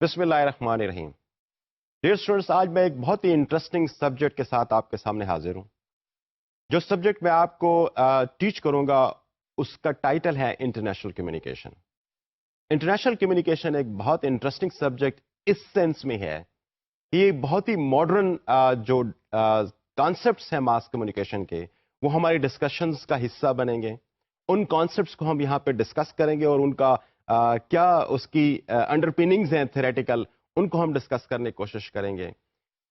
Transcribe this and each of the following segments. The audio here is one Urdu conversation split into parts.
بسم اللہ الرحمن الرحیم۔ ڈیئر اسٹوڈنٹس، آج میں ایک بہت ہی انٹرسٹنگ سبجیکٹ کے ساتھ آپ کے سامنے حاضر ہوں۔ جو سبجیکٹ میں آپ کو ٹیچ کروں گا اس کا ٹائٹل ہے انٹرنیشنل کمیونیکیشن۔ انٹرنیشنل کمیونیکیشن ایک بہت انٹرسٹنگ سبجیکٹ اس سینس میں ہے، یہ بہت ہی ماڈرن جو کانسیپٹس ہیں ماس کمیونیکیشن کے، وہ ہماری ڈسکشنز کا حصہ بنیں گے۔ ان کانسیپٹس کو ہم یہاں پہ ڈسکس کریں گے اور ان کا کیا اس کی انڈر پیننگز ہیں تھیوریٹیکل، ان کو ہم ڈسکس کرنے کی کوشش کریں گے۔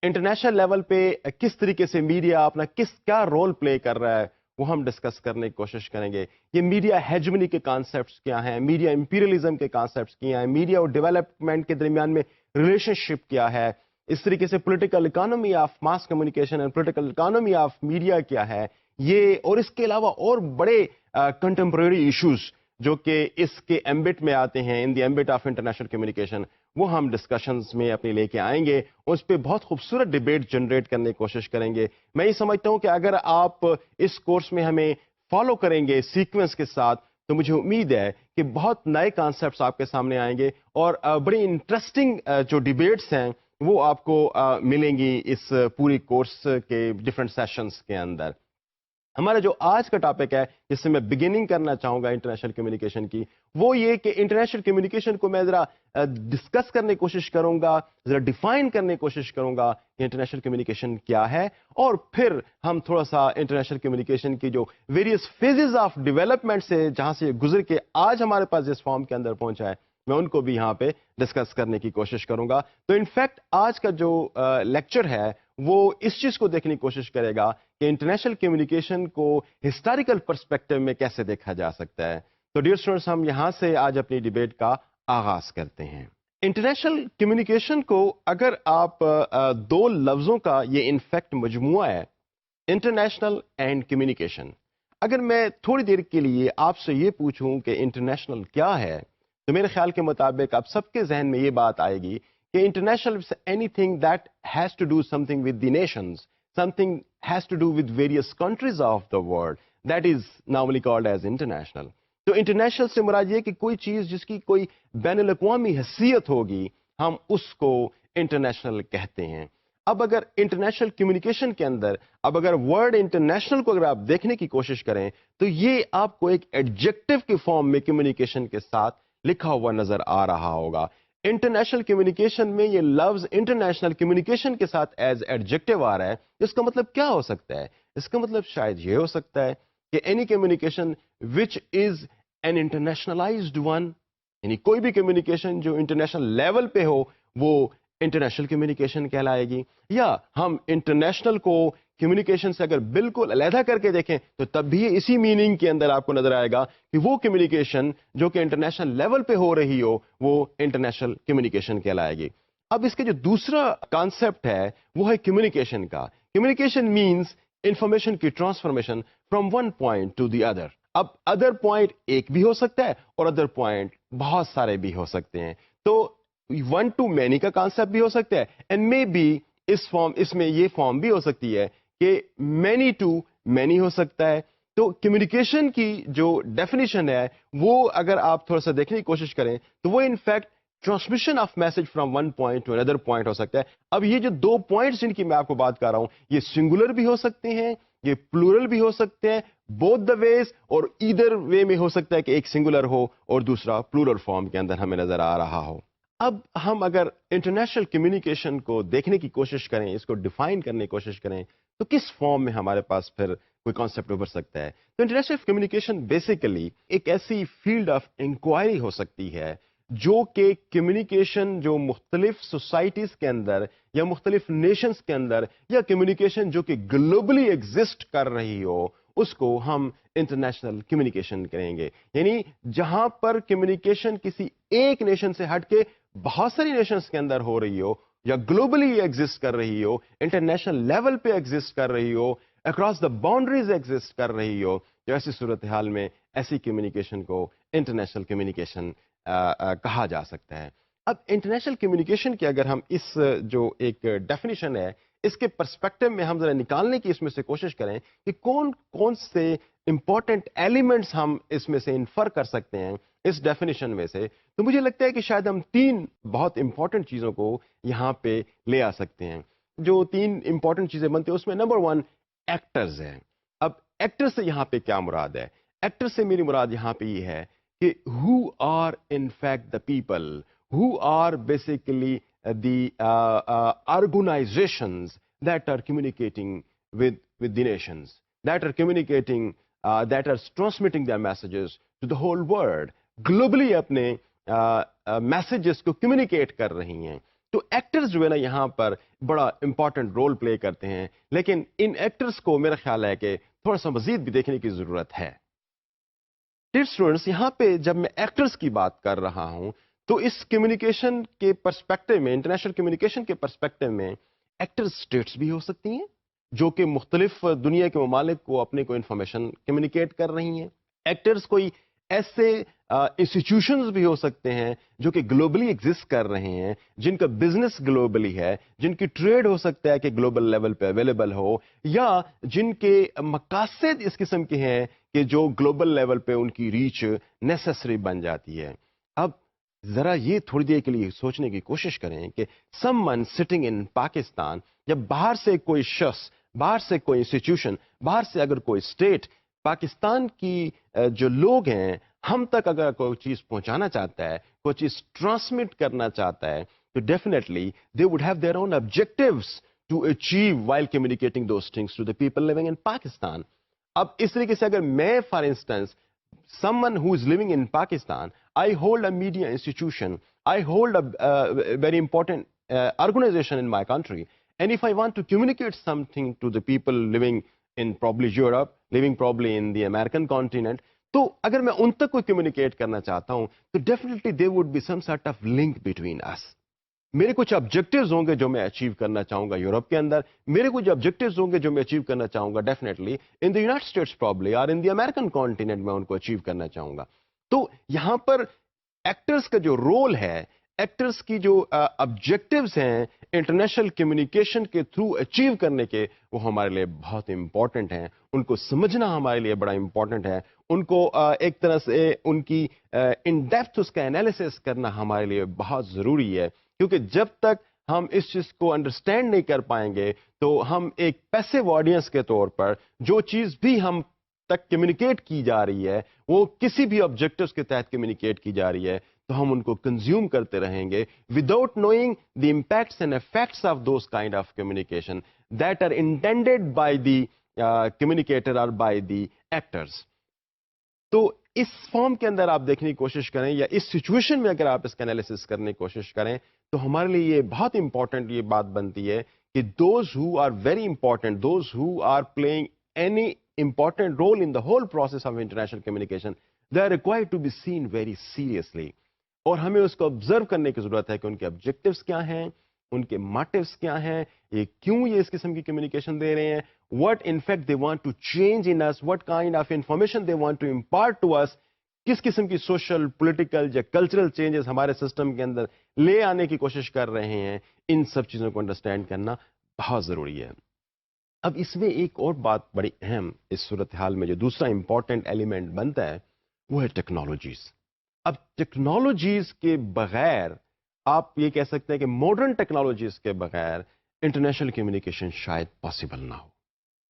انٹرنیشنل لیول پہ کس طریقے سے میڈیا اپنا کیا رول پلے کر رہا ہے وہ ہم ڈسکس کرنے کی کوشش کریں گے۔ یہ میڈیا ہیجمنی کے کانسیپٹس کیا ہیں، میڈیا امپیریلزم کے کانسیپٹس کیا ہیں، میڈیا اور ڈیولپمنٹ کے درمیان میں ریلیشن شپ کیا ہے، اس طریقے سے political economy of mass communication and political economy of media کیا ہے یہ، اور اس کے علاوہ اور بڑے کنٹمپریری ایشوز جو کہ اس کے ایمبٹ میں آتے ہیں، in the ambit of international communication, وہ ہم ڈسکشنز میں اپنے لے کے آئیں گے اور اس پہ بہت خوبصورت ڈیبیٹ جنریٹ کرنے کی کوشش کریں گے۔ میں یہ سمجھتا ہوں کہ اگر آپ اس کورس میں ہمیں فالو کریں گے سیکوینس کے ساتھ تو مجھے امید ہے کہ بہت نئے کانسیپٹس آپ کے سامنے آئیں گے اور بڑی انٹرسٹنگ جو ڈیبیٹس ہیں وہ آپ کو ملیں گی اس پوری کورس کے ڈفرینٹ سیشنز کے اندر۔ ہمارا جو آج کا ٹاپک ہے جس سے میں بگننگ کرنا چاہوں گا انٹرنیشنل کمیونیکیشن کی، وہ یہ کہ انٹرنیشنل کمیونیکیشن کو میں ذرا ڈسکس کرنے کی کوشش کروں گا، ذرا ڈیفائن کرنے کی کوشش کروں گا کہ انٹرنیشنل کمیونیکیشن کیا ہے، اور پھر ہم تھوڑا سا انٹرنیشنل کمیونیکیشن کی جو ویریس فیزز آف ڈیولپمنٹ سے جہاں سے گزر کے آج ہمارے پاس جس فارم کے اندر پہنچا ہے میں ان کو بھی یہاں پہ ڈسکس کرنے کی کوشش کروں گا۔ تو انفیکٹ آج کا جو لیکچر ہے وہ اس چیز کو دیکھنے کی کوشش کرے گا کہ انٹرنیشنل کمیونیکیشن کو ہسٹوریکل پرسپیکٹو میں کیسے دیکھا جا سکتا ہے۔ تو ڈیئر اسٹوڈنٹس، ہم یہاں سے آج اپنی ڈیبیٹ کا آغاز کرتے ہیں۔ انٹرنیشنل کمیونیکیشن کو اگر آپ دو لفظوں کا یہ انفیکٹ مجموعہ ہے، انٹرنیشنل اینڈ کمیونیکیشن، اگر میں تھوڑی دیر کے لیے آپ سے یہ پوچھوں کہ انٹرنیشنل کیا ہے تو میرے خیال کے مطابق آپ سب کے ذہن میں یہ بات آئے گی کہ international is anything that has to do something with the nations, something has to do with various countries of the world, that is normally called as international. تو انٹرنیشنل سے مراد یہ کہ کوئی چیز جس کی کوئی بین الاقوامی حیثیت ہوگی ہم اس کو انٹرنیشنل کہتے ہیں۔ اب اگر انٹرنیشنل کمیونیکیشن کے اندر اگر ورڈ انٹرنیشنل کو اگر آپ دیکھنے کی کوشش کریں تو یہ آپ کو ایک ایڈجیکٹو کی فارم میں کمیونیکیشن کے ساتھ لکھا ہوا نظر آ رہا ہوگا۔ انٹرنیشنل کمیونیکیشن میں یہ لفظ انٹرنیشنل کمیونیکیشن کے ساتھ ایز ایڈجیکٹو آ رہا ہے، اس کا مطلب کیا ہو سکتا ہے؟ اس کا مطلب شاید یہ ہو سکتا ہے کہ any communication which is an internationalised one, یعنی کوئی بھی کمیونیکیشن جو انٹرنیشنل لیول پہ ہو وہ انٹرنیشنل کمیونیکیشن کہلائے گی، یا ہم انٹرنیشنل کو کمیونیکیشن سے اگر بالکل علیحدہ کر کے دیکھیں تو تب بھی اسی میننگ کے اندر آپ کو نظر آئے گا کہ وہ کمیونیکیشن جو کہ انٹرنیشنل لیول پہ ہو رہی ہو وہ انٹرنیشنل کمیونیکیشن کہلائے گی۔ اب اس کے جو دوسرا کانسیپٹ ہے وہ ہے کمیونیکیشن کا۔ کمیونیکیشن مینس انفارمیشن کی transformation from one point to the other. اب ادر پوائنٹ ایک بھی ہو سکتا ہے اور ادر پوائنٹ بہت سارے بھی ہو سکتے ہیں، تو ون ٹو مینی کا کانسیپٹ بھی ہو سکتا ہے، اینڈ مے بی اس میں یہ فارم بھی ہو سکتی ہے کہ مینی ٹو مینی ہو سکتا ہے۔ تو کمیونیکیشن کی جو ڈیفینیشن ہے وہ اگر آپ تھوڑا سا دیکھنے کی کوشش کریں تو وہ in fact transmission of message from one point to another point ہو سکتا ہے۔ اب یہ جو دو پوائنٹس جن کی میں آپ کو بات کر رہا ہوں یہ سنگولر بھی ہو سکتے ہیں، یہ پلورل بھی ہو سکتے ہیں، بوتھ دا ویز، اور ایدر وے میں ہو سکتا ہے کہ ایک سنگولر ہو اور دوسرا پلورل فارم کے اندر ہمیں نظر آ رہا ہو۔ اب ہم اگر انٹرنیشنل کمیونیکیشن کو دیکھنے کی کوشش کریں، اس کو ڈیفائن کرنے کی کوشش کریں تو کس فارم میں ہمارے پاس پھر کوئی کانسیپٹ ابھر سکتا ہے؟ تو انٹرنیشنل کمیونیکیشن بیسیکلی ایک ایسی فیلڈ آف انکوائری ہو سکتی ہے جو کہ کمیونیکیشن جو مختلف سوسائٹیز کے اندر یا مختلف نیشنز کے اندر یا کمیونیکیشن جو کہ گلوبلی ایگزسٹ کر رہی ہو اس کو ہم انٹرنیشنل کمیونیکیشن کریں گے۔ یعنی جہاں پر کمیونیکیشن کسی ایک نیشن سے ہٹ کے بہت ساری نیشنز کے اندر ہو رہی ہو یا گلوبلی ایگزسٹ کر رہی ہو، انٹرنیشنل لیول پہ ایگزسٹ کر رہی ہو، اکراس دا باؤنڈریز ایگزسٹ کر رہی ہو، تو ایسی صورتحال میں ایسی کمیونیکیشن کو انٹرنیشنل کمیونیکیشن کہا جا سکتا ہے۔ اب انٹرنیشنل کمیونیکیشن کی اگر ہم اس جو ایک ڈیفینیشن ہے اس کے پرسپیکٹو میں ہم ذرا نکالنے کی اس میں سے کوشش کریں کہ کون کون سے امپورٹنٹ ایلیمنٹس ہم اس میں سے انفر کر سکتے ہیں اس ڈیفینیشن میں سے، تو مجھے لگتا ہے کہ شاید ہم 3 بہت امپورٹنٹ چیزوں کو یہاں پہ لے آ سکتے ہیں۔ جو 3 امپورٹنٹ چیزیں بنتے ہیں اس میں نمبر 1 ایکٹرز ہے۔ اب ایکٹر سے یہاں پہ کیا مراد ہے؟ ایکٹر سے میری مراد یہاں پہ یہ ہے کہ who are in fact the people, who are basically the organizations that are communicating with the nations, that are communicating, that are transmitting their messages to the whole world. Globally اپنے میسیجز کو کمیونیکیٹ کر رہی ہیں۔ تو ایکٹرز جو ہے نا یہاں پر بڑا امپورٹنٹ رول پلے کرتے ہیں، لیکن ان ایکٹرز کو میرا خیال ہے کہ تھوڑا سا مزید بھی دیکھنے کی ضرورت ہے۔ ڈیئر اسٹوڈنٹس، یہاں پہ جب میں ایکٹرز کی بات کر رہا ہوں تو اس کمیونیکیشن کے پرسپیکٹو میں، انٹرنیشنل کمیونیکیشن کے پرسپیکٹو میں ایکٹرز اسٹیٹس بھی ہو سکتی ہیں جو کہ مختلف دنیا کے ممالک کو اپنے کو انفارمیشن کمیونیکیٹ کر رہی ہیں۔ ایکٹرز کوئی ایسے انسٹیٹیوشنز بھی ہو سکتے ہیں جو کہ گلوبلی ایگزسٹ کر رہے ہیں، جن کا بزنس گلوبلی ہے، جن کی ٹریڈ ہو سکتا ہے کہ گلوبل لیول پہ اویلیبل ہو، یا جن کے مقاصد اس قسم کے ہیں کہ جو گلوبل لیول پہ ان کی ریچ نیسیسری بن جاتی ہے۔ اب ذرا یہ تھوڑی دیر کے لیے سوچنے کی کوشش کریں کہ some one sitting in Pakistan, جب باہر سے کوئی شخص، باہر سے کوئی انسٹیٹیوشن، باہر سے اگر کوئی اسٹیٹ پاکستان کی جو لوگ ہیں ہم تک اگر کوئی چیز پہنچانا چاہتا ہے، کوئی چیز ٹرانسمٹ کرنا چاہتا ہے، تو definitely they would have their own objectives to achieve while communicating those things to the people living in Pakistan. اب اس طریقے سے اگر میں for instance someone who is living in Pakistan, I hold a media institution, I hold a very important organization in my country, and if I want to communicate something to the people living in probably Europe, living probably in the American continent, تو اگر میں ان تک کوئی کمیونیکیٹ کرنا چاہتا ہوں تو definitely there would be some sort of link between us. میرے کچھ آبجیکٹیوز ہوں گے جو میں اچیو کرنا چاہوں گا یورپ کے اندر، میرے کچھ آبجیکٹیوز ہوں گے جو میں اچیو کرنا چاہوں گا definitely in the United States probably اور ان دی امریکن کانٹیننٹ میں ان کو اچیو کرنا چاہوں گا۔ تو یہاں پر ایکٹرز کا جو رول ہے، ایکٹرز کی جو آبجیکٹیوز ہیں انٹرنیشنل کمیونیکیشن کے تھرو اچیو کرنے کے، وہ ہمارے لیے بہت امپورٹنٹ ہیں۔ ان کو سمجھنا ہمارے لیے بڑا امپورٹنٹ ہے، ان کو ایک طرح سے ان کی ان ڈیپتھ اس کا انالیسس کرنا ہمارے لیے بہت ضروری ہے، کیونکہ جب تک ہم اس چیز کو انڈرسٹینڈ نہیں کر پائیں گے تو ہم ایک پیسو آڈینس کے طور پر جو چیز بھی ہم تک کمیونیکیٹ کی جا رہی ہے، وہ کسی بھی آبجیکٹیوز کے تحت کمیونیکیٹ کی جا رہی ہے، تو ہم ان کو کنزیوم کرتے رہیں گے without knowing the impacts and effects of those kind of communication that are intended by the communicator اور بائی دی ایکٹرز۔ تو اس فارم کے اندر آپ دیکھنے کی کوشش کریں یا اس سچویشن میں اگر آپ اس کا انالیسس کرنے کی کوشش کریں تو ہمارے لیے یہ بہت امپورٹنٹ یہ بات بنتی ہے کہ those who are very important, those who are playing any important role in the whole process of international communication, they are required to be seen very seriously, اور ہمیں اس کو آبزرو کرنے کی ضرورت ہے کہ ان کے آبجیکٹیوز کیا ہیں، ان کے موٹیوز کیا ہیں، یہ کیوں یہ اس قسم کی کمیونیکیشن دے رہے ہیں، what in fact they want to change in us, what kind of information they want to impart to us، کس قسم کی سوشل، پولیٹیکل یا کلچرل چینجز ہمارے سسٹم کے اندر لے آنے کی کوشش کر رہے ہیں، ان سب چیزوں کو انڈرسٹینڈ کرنا بہت ضروری ہے۔ اب اس میں ایک اور بات بڑی اہم اس صورتحال میں جو دوسرا امپورٹنٹ ایلیمنٹ بنتا ہے وہ ہے ٹیکنالوجیز۔ اب ٹیکنالوجیز کے بغیر، آپ یہ کہہ سکتے ہیں کہ ماڈرن ٹیکنالوجیز کے بغیر انٹرنیشنل کمیونیکیشن شاید پاسبل نہ ہو۔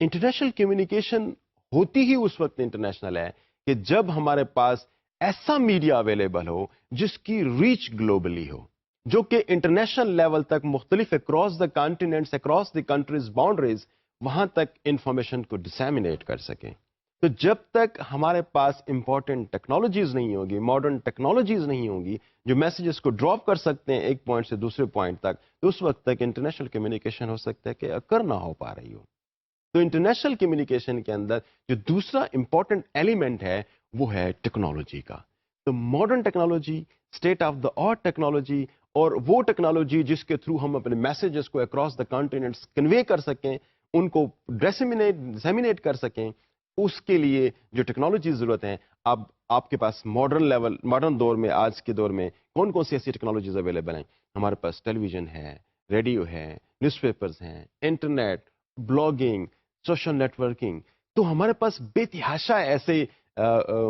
انٹرنیشنل کمیونیکیشن ہوتی ہی اس وقت انٹرنیشنل ہے کہ جب ہمارے پاس ایسا میڈیا اویلیبل ہو جس کی ریچ گلوبلی ہو، جو کہ انٹرنیشنل لیول تک مختلف across the continents, across the countries boundaries, وہاں تک انفارمیشن کو ڈسیمینیٹ کر سکیں۔ تو جب تک ہمارے پاس امپورٹنٹ ٹیکنالوجیز نہیں ہوگی، ماڈرن ٹیکنالوجیز نہیں ہوگی جو میسیجز کو ڈراپ کر سکتے ہیں ایک پوائنٹ سے دوسرے پوائنٹ تک، تو اس وقت تک انٹرنیشنل کمیونیکیشن ہو سکتا ہے کہ اکر نہ ہو پا رہی ہو۔ تو انٹرنیشنل کمیونیکیشن کے اندر جو دوسرا امپورٹنٹ ایلیمنٹ ہے وہ ہے ٹیکنالوجی کا۔ تو modern technology, state of the art technology, اور وہ ٹیکنالوجی جس کے تھرو ہم اپنے میسیجز کو اکراس دا کانٹیننٹس کنوے کر سکیں، ان کو ڈسیمینیٹ کر سکیں، اس کے لیے جو ٹیکنالوجی ضرورت ہے۔ اب آپ کے پاس ماڈرن دور میں، آج کے دور میں کون کون سی ایسی ٹیکنالوجیز اویلیبل ہیں؟ ہمارے پاس ٹیلی ویژن ہے، ریڈیو ہے, نیوز پیپرز ہیں, انٹرنیٹ, بلاگنگ, سوشل نیٹورکنگ. تو ہمارے پاس بے تحاشا ایسے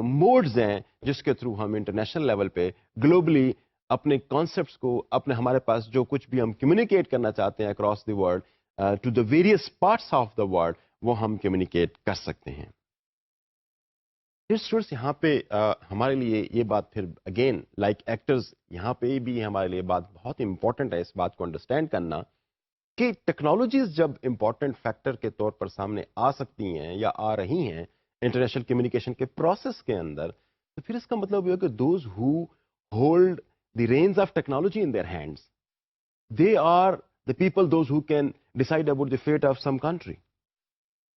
موڈز ہیں جس کے تھرو ہم انٹرنیشنل لیول پہ گلوبلی اپنے کانسیپٹس کو, اپنے ہمارے پاس جو کچھ بھی ہم کمیونیکیٹ کرنا چاہتے ہیں across the world, to the various parts of the world, وہ ہم کمیونیکیٹ کر سکتے ہیں. اسٹوڈنٹس یہاں پہ ہمارے لیے یہ بات پھر اگین لائک ایکٹرز یہاں پہ بھی ہمارے لیے بات بہت امپورٹنٹ ہے اس بات کو انڈرسٹینڈ کرنا کہ ٹیکنالوجیز جب امپورٹنٹ فیکٹر کے طور پر سامنے آ سکتی ہیں یا آ رہی ہیں انٹرنیشنل کمیونیکیشن کے پروسیس کے اندر, تو پھر اس کا مطلب یہ ہے کہ those who hold the reins of technology in their hands, they are the people those who can decide about the fate of some country.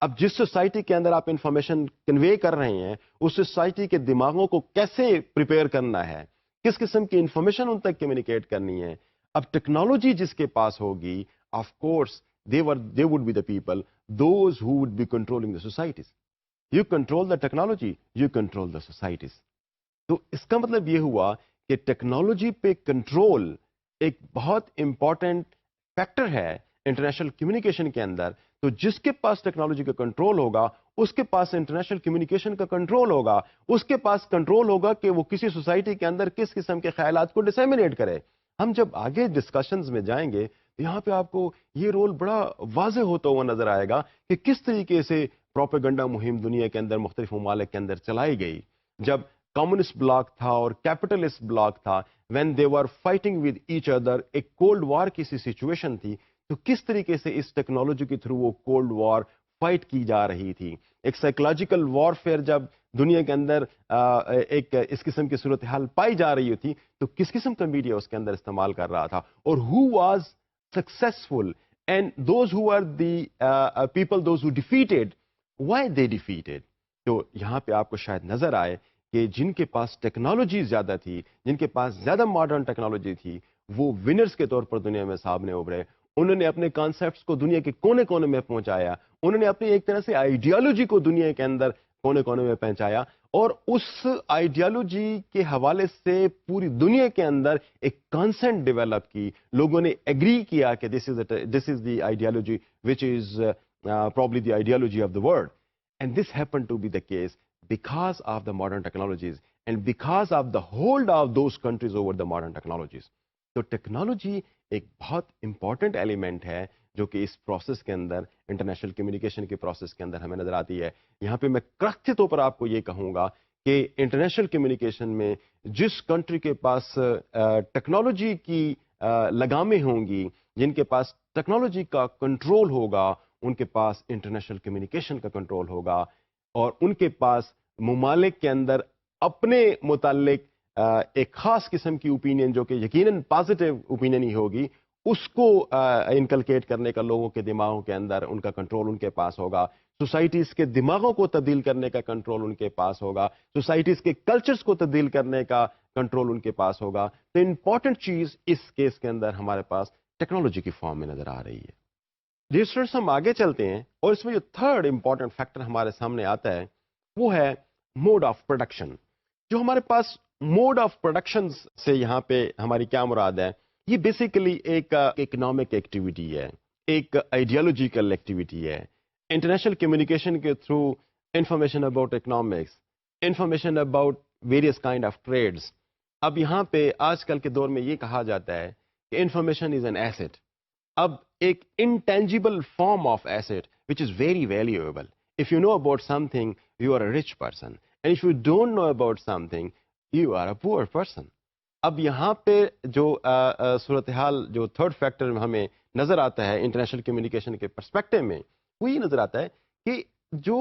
اب جس سوسائٹی کے اندر آپ انفارمیشن کنوے کر رہے ہیں, اس سوسائٹی کے دماغوں کو کیسے پریپیئر کرنا ہے, کس قسم کی انفارمیشن ان تک کمیونیکیٹ کرنی ہے. اب ٹیکنالوجی جس کے پاس ہوگی, of course they would be the people, those who would be controlling the societies. You control the technology, you control the societies. تو اس کا مطلب یہ ہوا کہ ٹیکنالوجی پہ کنٹرول ایک بہت امپورٹنٹ فیکٹر ہے انٹرنیشنل کمیونیکیشن کے اندر. تو جس کے پاس ٹیکنالوجی کا کنٹرول ہوگا, اس کے پاس انٹرنیشنل کمیونیکیشن کا کنٹرول ہوگا, اس کے پاس کنٹرول ہوگا کہ وہ کسی سوسائٹی کے اندر کس قسم کے خیالات کو ڈسیمینیٹ کرے. ہم جب آگے ڈسکشنز میں جائیں گے, یہاں پہ آپ کو یہ رول بڑا واضح ہوتا ہوا نظر آئے گا کہ کس طریقے سے پروپیگنڈا مہم دنیا کے اندر مختلف ممالک کے اندر چلائی گئی. جب کمیونسٹ بلاک تھا اور کیپٹلسٹ بلاک تھا, when they were fighting with each other, ایک کولڈ وار کی سی سچویشن تھی, تو کس طریقے سے اس ٹیکنالوجی کے تھرو وہ کولڈ وار فائٹ کی جا رہی تھی. ایک سائیکولوجیکل وارفیئر جب دنیا کے اندر ایک اس قسم کی صورتحال پائی جا رہی تھی, تو کس قسم کا میڈیا اس کے اندر استعمال کر رہا تھا, اور who was successful and those who are the people, those who defeated, why they defeated. تو یہاں پہ آپ کو شاید نظر آئے کہ جن کے پاس ٹیکنالوجی زیادہ تھی, جن کے پاس زیادہ ماڈرن ٹیکنالوجی تھی, وہ ونرز کے طور پر دنیا میں سامنے ابھرے. انہوں نے اپنے کانسیپٹس کو دنیا کے کونے کونے میں پہنچایا, انہوں نے اپنی ایک طرح سے آئیڈیالوجی کو دنیا کے اندر کونے کونے میں پہنچایا, اور اس آئیڈیالوجی کے حوالے سے پوری دنیا کے اندر ایک کانسنٹ ڈیولپ کی. لوگوں نے ایگری کیا کہ this is the ideology which is probably the ideology of the world. And this happened to be the case because of the modern technologies and because of the hold of those countries over the modern technologies. تو ٹیکنالوجی ایک بہت امپورٹنٹ ایلیمنٹ ہے جو کہ اس پروسیس کے اندر, انٹرنیشنل کمیونیکیشن کے پروسیس کے اندر ہمیں نظر آتی ہے. یہاں پہ میں کرخت طور پر آپ کو یہ کہوں گا کہ انٹرنیشنل کمیونیکیشن میں جس کنٹری کے پاس ٹیکنالوجی کی لگامیں ہوں گی, جن کے پاس ٹیکنالوجی کا کنٹرول ہوگا, ان کے پاس انٹرنیشنل کمیونیکیشن کا کنٹرول ہوگا, اور ان کے پاس ممالک کے اندر اپنے متعلق ایک خاص قسم کی اوپینین جو کہ یقیناً پازیٹیو اوپینین ہی ہوگی, اس کو انکلکیٹ کرنے کا لوگوں کے دماغوں کے اندر ان کا کنٹرول ان کے پاس ہوگا. سوسائٹیز کے دماغوں کو تبدیل کرنے کا کنٹرول ان کے پاس ہوگا, سوسائٹیز کے کلچرز کو تبدیل کرنے کا کنٹرول ان کے پاس ہوگا. تو امپورٹنٹ چیز اس کیس کے اندر ہمارے پاس ٹیکنالوجی کی فارم میں نظر آ رہی ہے. اسٹوڈنٹس ہم آگے چلتے ہیں, اور اس میں جو تھرڈ امپورٹنٹ فیکٹر ہمارے سامنے آتا ہے وہ ہے موڈ آف پروڈکشن. جو ہمارے پاس موڈ آف پروڈکشن سے یہاں پہ ہماری کیا مراد ہے, یہ بیسیکلی ایک اکنامک ایکٹیویٹی ہے, ایک آئیڈیالوجیکل ایکٹیویٹی ہے. انٹرنیشنل کمیونیکیشن کے through information about economics, information about various kind of traits. اب یہاں پہ آج کل کے دور میں یہ کہا جاتا ہے کہ انفارمیشن از این ایسٹ. اب ایک intangible form of asset which is very valuable. If you know about something, you are a rich person. And if you don't know about something, you are a poor person. اب یہاں پہ جو صورتحال جو تھرڈ فیکٹر ہمیں نظر آتا ہے انٹرنیشنل کمیونیکیشن کے پرسپیکٹو میں, وہ یہ نظر آتا ہے کہ جو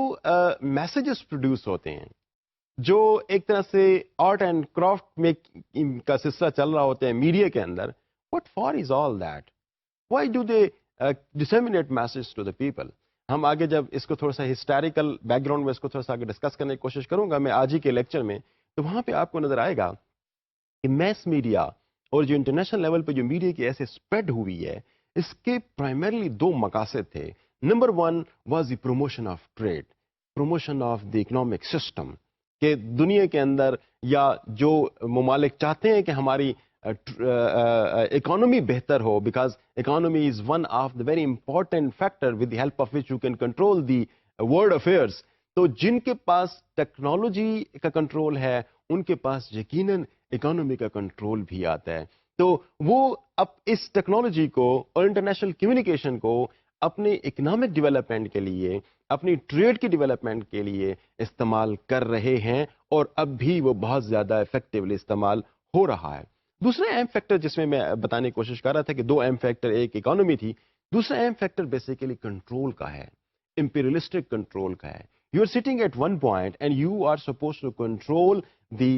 میسیجز پروڈیوس ہوتے ہیں, جو ایک طرح سے آرٹ اینڈ کرافٹ میں کا سلسلہ چل رہا ہوتا ہے میڈیا کے اندر, what for is all that? Why do they disseminate messages to the people? ہم آگے جب اس کو تھوڑا سا ہسٹوریکل بیک گراؤنڈ میں اس کو تھوڑا سا آگے ڈسکس کرنے کی کوشش کروں گا میں آج ہی کے لیکچر میں, تو وہاں پہ آپ کو نظر آئے گا کہ میس میڈیا اور جو انٹرنیشنل لیول پہ جو میڈیا کی ایسے اسپریڈ ہوئی ہے, اس کے پرائمرلی دو مقاصد تھے. Number one was the promotion of trade, promotion of the economic system, کہ دنیا کے اندر یا جو ممالک چاہتے ہیں کہ ہماری اکانومی بہتر ہو, because economy is one of the very important factor with the help of which you can control the world affairs. تو جن کے پاس ٹیکنالوجی کا کنٹرول ہے ان کے پاس یقیناً اکانومی کا کنٹرول بھی آتا ہے. تو وہ اب اس ٹیکنالوجی کو اور انٹرنیشنل کمیونیکیشن کو اپنے اکنامک ڈیولپمنٹ کے لیے, اپنی ٹریڈ کی ڈیولپمنٹ کے لیے استعمال کر رہے ہیں, اور اب بھی وہ بہت زیادہ افیکٹولی استعمال ہو رہا ہے. دوسرا اہم فیکٹر جس میں بتانے کی کوشش کر رہا تھا کہ دو اہم فیکٹر, ایک اکانومی تھی, دوسرا اہم فیکٹر بیسیکلی کنٹرول کا ہے, امپیریلسٹک کنٹرول کا ہے. You are sitting at one point and you are suppose to control the